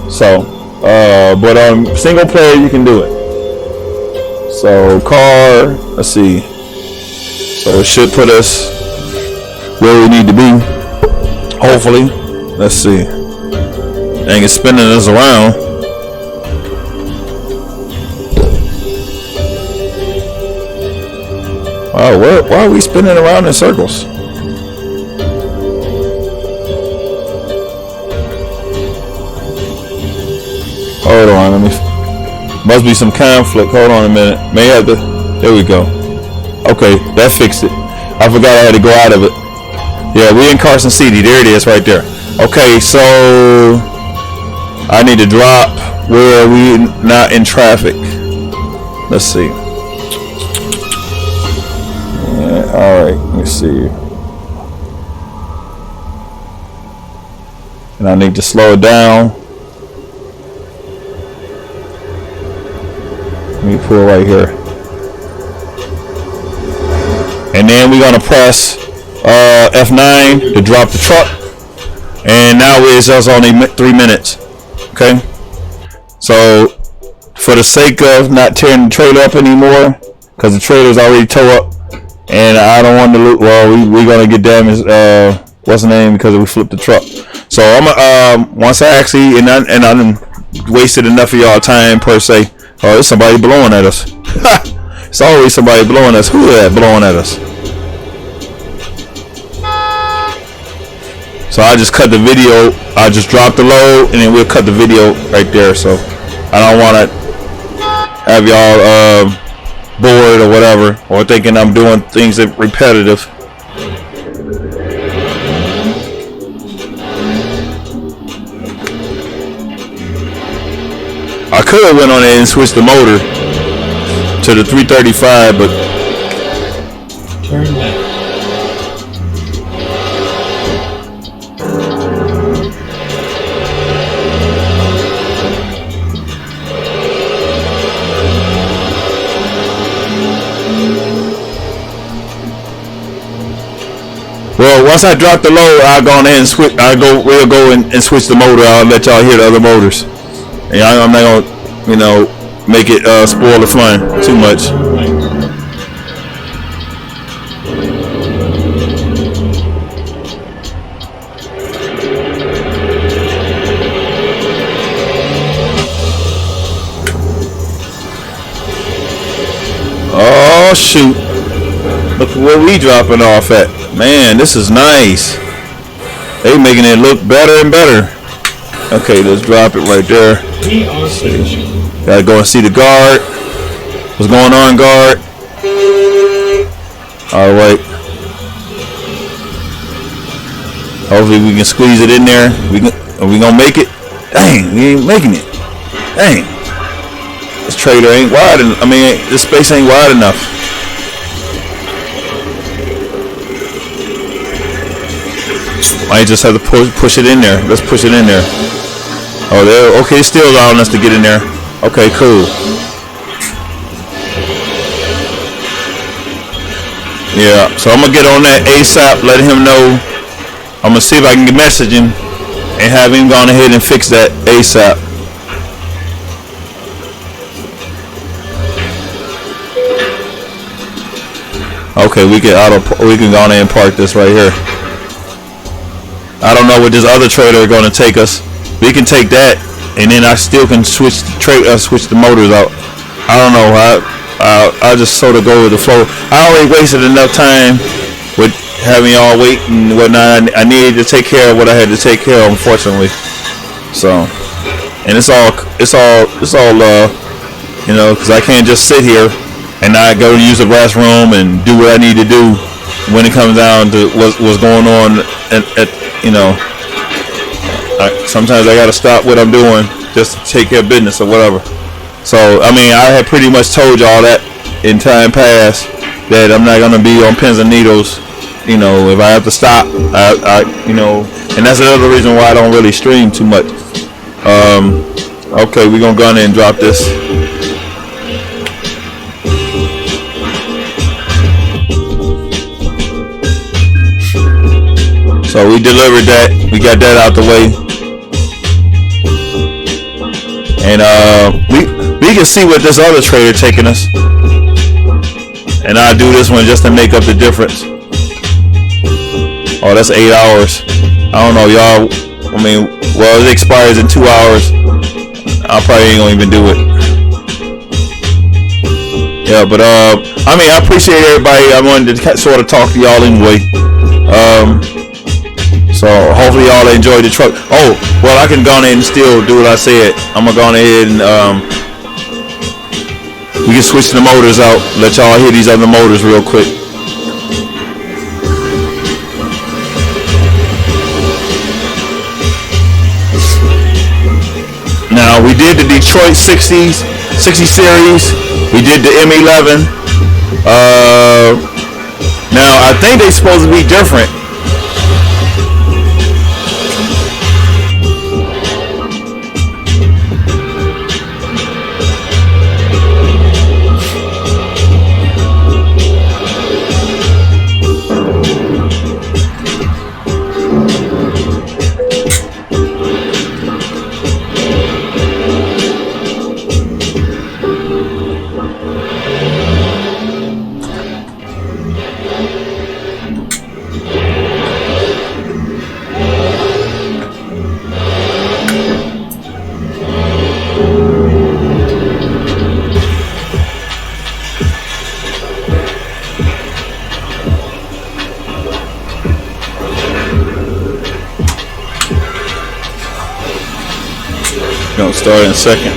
So but on single player you can do it. So car, let's see. So it should put us where we need to be, hopefully. Let's see. Dang, it's spinning us around. Wow, why are we spinning around in circles? Hold on, must be some conflict. Hold on a minute. May have to. There we go. Okay, that fixed it. I forgot I had to go out of it. Yeah, we in Carson City. There it is, right there. Okay, so I need to drop where we not in traffic. Let's see. Yeah, all right, let me see. And I need to slow it down. Let me pull right here. And then we're gonna press F9 to drop the truck. and now it's just only 3 minutes. Okay, so for the sake of not tearing the trailer up anymore, because the trailer's already towed up, and I don't want to look. Well, we're gonna get damaged. What's the name? Because we flipped the truck. So I'm once I actually and I done wasted enough of y'all time per se. Oh, there's somebody blowing at us. It's always somebody blowing at us. Who is that blowing at us? So I just cut the video. I just dropped the load, and then we'll cut the video right there. So I don't want to have y'all bored or whatever, or thinking I'm doing things that repetitive. I could have went on there and switched the motor to the 335, but turn left. well, once I drop the load, I'll go on there and switch. We'll go and switch the motor. I'll let y'all hear the other motors. And I'm not gonna, make it spoil the fun too much. Oh shoot! Look at where we dropping off at. Man, this is nice. They making it look better and better. Okay, let's drop it right there. Gotta go and see the guard. What's going on, guard? Alright. Hopefully we can squeeze it in there. Are we gonna make it? Dang, we ain't making it. Dang. This trailer ain't wide enough. This space ain't wide enough. I just have to push it in there. Let's push it in there. Oh, there. Okay, still allowing us to get in there. Okay, cool. Yeah, so I'm gonna get on that ASAP. Let him know. I'm gonna see if I can message him and have him go ahead and fix that ASAP. Okay, we can go on and park this right here. I don't know what this other trailer is gonna take us. We can take that, and then I still can switch the motors out. I don't know. I just sort of go with the flow. I already wasted enough time with having y'all wait and whatnot. I needed to take care of what I had to take care of, unfortunately. So, and it's all because I can't just sit here and not go to use the restroom and do what I need to do when it comes down to what's going on sometimes I gotta stop what I'm doing just to take care of business or whatever. So I had pretty much told y'all that in time past that I'm not gonna be on pins and needles. If I have to stop, and that's another reason why I don't really stream too much. Okay, we're gonna go in there and drop this. So we delivered that. We got that out the way. And we can see what this other trailer taking us. And I'll do this one just to make up the difference. Oh, that's 8 hours. I don't know, y'all. It expires in 2 hours. I probably ain't gonna even do it. Yeah, but I appreciate everybody. I wanted to sort of talk to y'all anyway. So hopefully y'all enjoy the truck. Oh, well, I can go ahead and still do what I said. I'm gonna go ahead and we can switch the motors out. Let y'all hear these other motors real quick. Now we did the Detroit 60 series. We did the M11. Now I think they're supposed to be different. Gonna start in a second.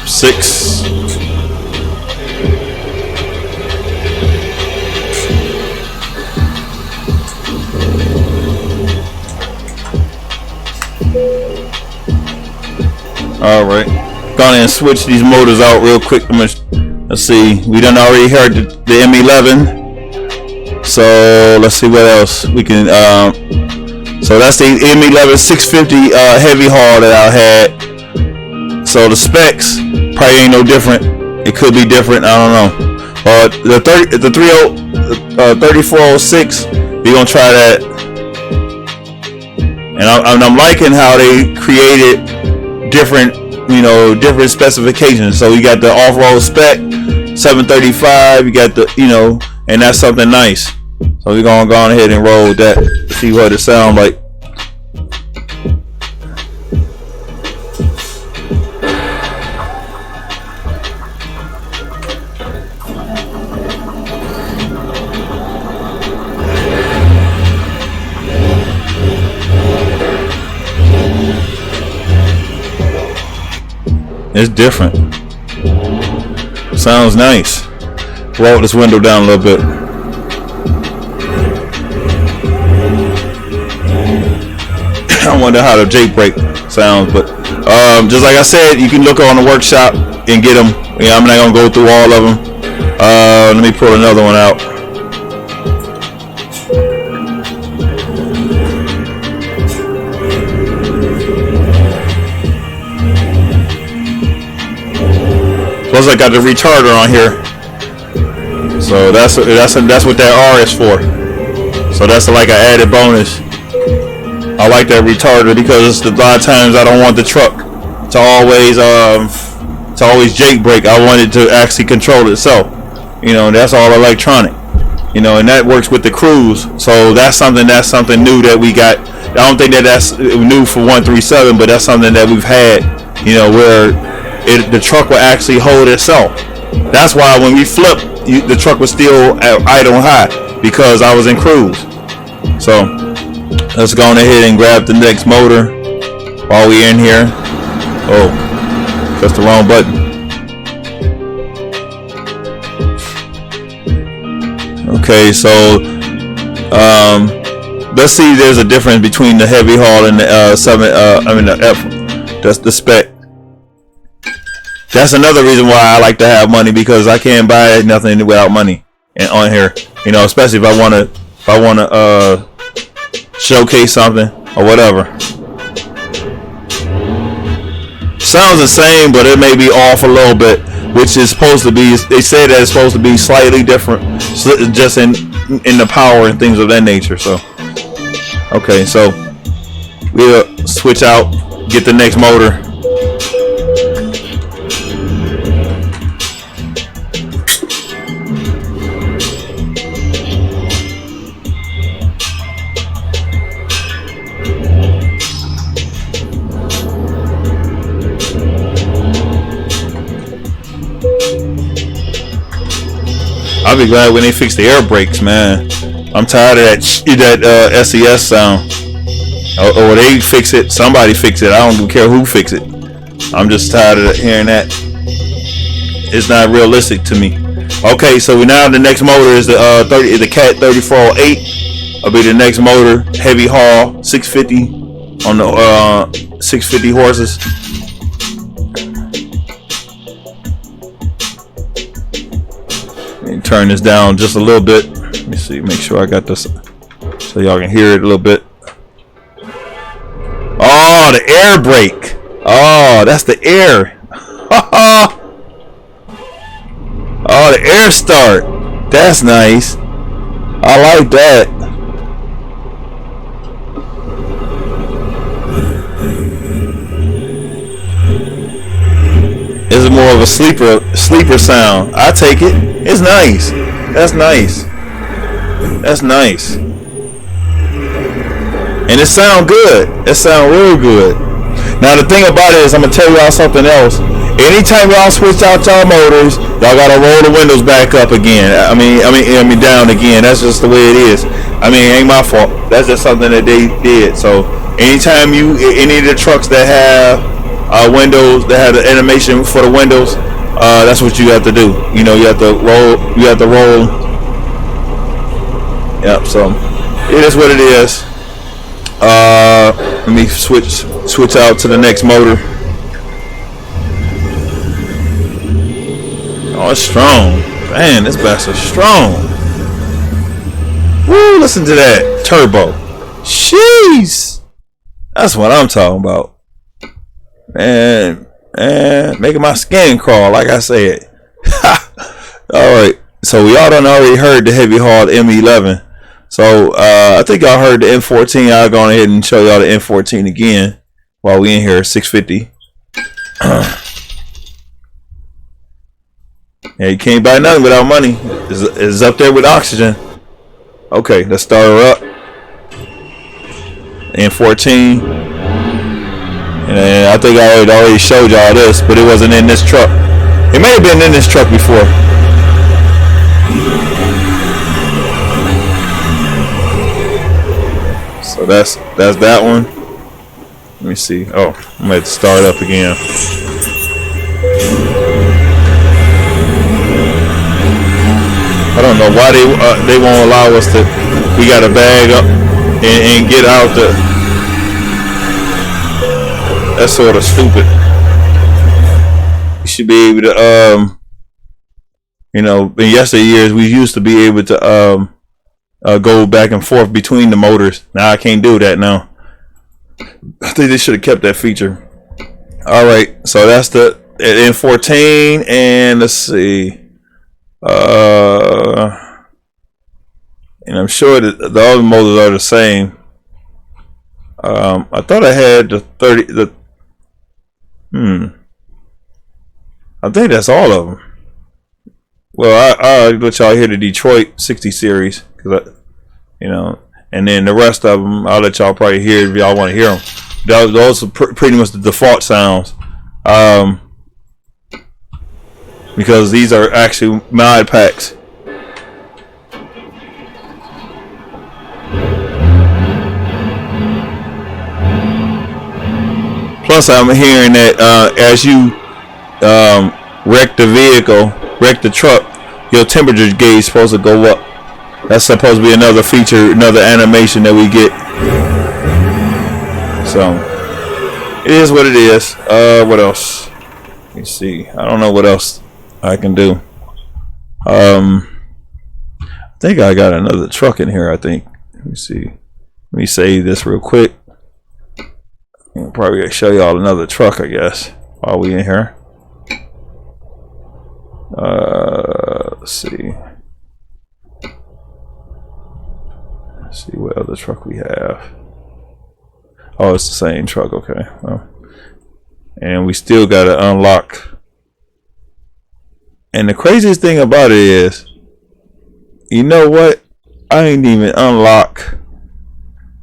Six. All right, gonna and switch these motors out real quick. Let's see. We done already heard the M11. So let's see what else we can. So that's the M11 650 heavy haul that I had. So the specs probably ain't no different. It could be different. I don't know. The 3406. We gonna try that. And I'm liking how they created different, different specifications. So you got the off-road spec 735. You got the, and that's something nice. So we're gonna go ahead and roll that. See what it sounds like. It's different. Sounds nice. Roll this window down a little bit. I wonder how the jailbreak sounds, but just like I said, you can look on the workshop and get them. I'm not gonna go through all of them. Let me pull another one out. Plus I got the retarder on here, so that's what that R is for. So that's like an added bonus. I like that retarder because a lot of times I don't want the truck to always jailbreak. I want it to actually control itself. That's all electronic. And that works with the cruise. So that's something new that we got. I don't think that's new for 137, but that's something that we've had. Where the truck will actually hold itself. That's why when we flipped, the truck was still at idle high because I was in cruise. So let's go on ahead and grab the next motor while we're in here. Oh, that's the wrong button. Okay, so let's see. There's a difference between the heavy haul and the the F. That's the spec. That's another reason why I like to have money, because I can't buy nothing without money on here. Especially if I wanna showcase something or whatever. Sounds the same, but it may be off a little bit, which is supposed to be. They say that it's supposed to be slightly different, just in the power and things of that nature. So, okay, so we'll switch out, get the next motor. I'll be glad when they fix the air brakes, man. I'm tired of that SES sound. Or they fix it. Somebody fix it. I don't care who fix it. I'm just tired of hearing that. It's not realistic to me. Okay, so now the next motor is the Cat 3408. Will be the next motor, heavy haul, 650 on the 650 horses. Turn this down just a little bit. Let me see, make sure I got this so y'all can hear it a little bit. Oh, the air brake. Oh, that's the air. Oh, the air start. That's nice. I like that. This is more of a sleeper sound. I take it. It's nice. That's nice. That's nice. And it sound good. It sound real good. Now the thing about it is, I'm gonna tell y'all something else. Anytime y'all switch out y'all motors, y'all gotta roll the windows back up again. I mean down again. That's just the way it is. I mean, it ain't my fault. That's just something that they did. So anytime any of the trucks that have windows, that have the animation for the windows, that's what you have to do. You know, you have to roll. Yep. So it is what it is. Let me switch out to the next motor. Oh, it's strong. Man, this bastard's strong. Woo, listen to that. Turbo. Jeez. That's what I'm talking about. Man, making my skin crawl, like I said. Alright. So we all done already heard the heavy haul M11. So I think y'all heard the M14. I'll go ahead and show y'all the M14 again while we in here. 650. Yeah, you can't buy nothing without money. It's up there with oxygen. Okay, let's start her up. M14. And I think I already showed y'all this, but it wasn't in this truck. It may have been in this truck before. So that's that one. Let me see. Oh, I'm gonna have to start up again. I don't know why they won't allow us to. We got to bag up and get out the. That's sort of stupid. You should be able to you know, in yesteryears we used to be able to go back and forth between the motors. Now I can't do that now. I think they should have kept that feature. All right, so that's the N14, and let's see. And I'm sure that the other motors are the same. I thought I had the 30. I think that's all of them. Well, I'll let y'all hear the Detroit 60 series, cause you know, and then the rest of them I'll let y'all probably hear if y'all want to hear them. Those are pretty much the default sounds, because these are actually mod packs. Plus, I'm hearing that as you wreck the vehicle, wreck the truck, your temperature gauge is supposed to go up. That's supposed to be another feature, another animation that we get. So it is what it is. What else? Let me see. I don't know what else I can do. I think I got another truck in here. I think. Let me see. Let me save this real quick. I'm probably gonna show y'all another truck, I guess, while we in here. Let's see. Let's see what other truck we have. Oh, it's the same truck. Okay. Well, and we still gotta unlock. And the craziest thing about it is, you know what? I ain't even unlock.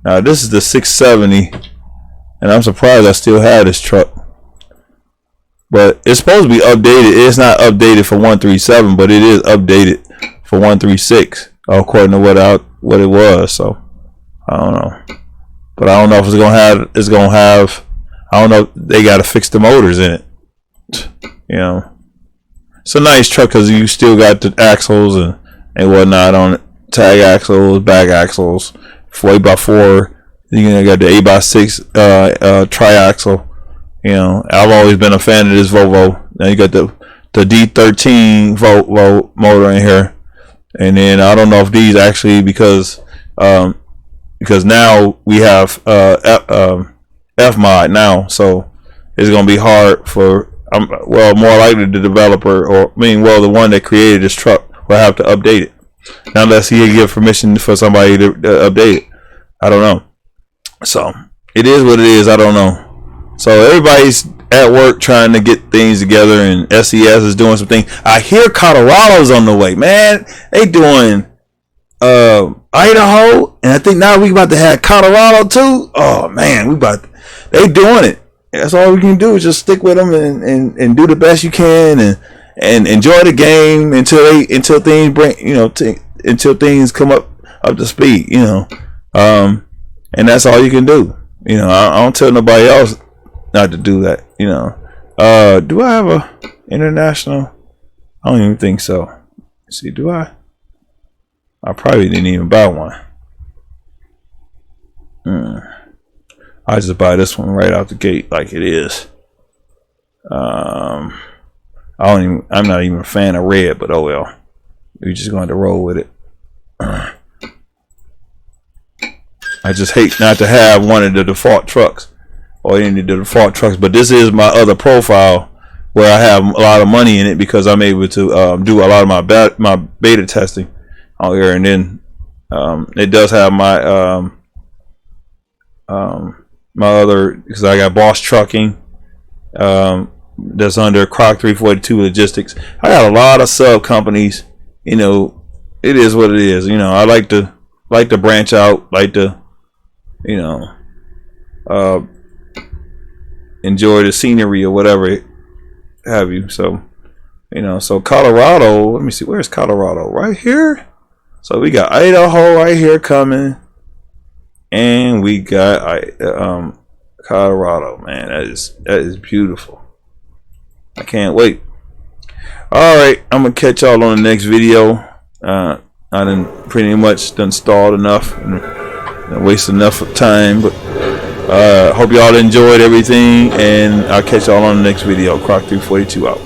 Now this is the 670, and I'm surprised I still have this truck. But it's supposed to be updated. It's not updated for 137, but it is updated for 136, according to what it was. So I don't know, but I don't know if it's gonna have. It's gonna have. I don't know. They gotta fix the motors in it. You know, it's a nice truck because you still got the axles and whatnot on it. Tag axles, back axles, 4x4. You got the 8x6 triaxle. You know, I've always been a fan of this Volvo. Now you got the D13 Volvo motor in here, and then I don't know if these actually because now we have F mod now, so it's gonna be hard for well, more likely the developer, or the one that created this truck will have to update it, unless he give permission for somebody to update it. I don't know. So it is what it is. I don't know. So everybody's at work trying to get things together, and SES is doing some things. I hear Colorado's on the way, man. They doing Idaho, and I think now we about to have Colorado too. Oh man, they doing it. That's all we can do is just stick with them and do the best you can and enjoy the game until things bring until things come up up to speed, you know. And that's all you can do. You know, I don't tell nobody else not to do that, you know. Do I have a international? I don't even think so. Let's see, do I? I probably didn't even buy one. I just buy this one right out the gate like it is. I'm not even a fan of red, but oh well. We're just going to roll with it. I just hate not to have one of the default trucks or any of the default trucks, but this is my other profile where I have a lot of money in it because I'm able to do a lot of my beta testing out here, and then it does have my my other, because I got Boss Trucking that's under CROC 342 Logistics. I got a lot of sub companies. You know, it is what it is. You know, I like to branch out, like to, you know, enjoy the scenery or whatever have you. So, you know, so Colorado, let me see, where's Colorado? Right here. So we got Idaho right here coming, and we got Colorado. Man, that is beautiful. I can't wait. All right, I'm gonna catch y'all on the next video. I done pretty much done stalled enough and wasted enough of time, but hope y'all enjoyed everything, and I'll catch y'all on the next video. CROC 342 out.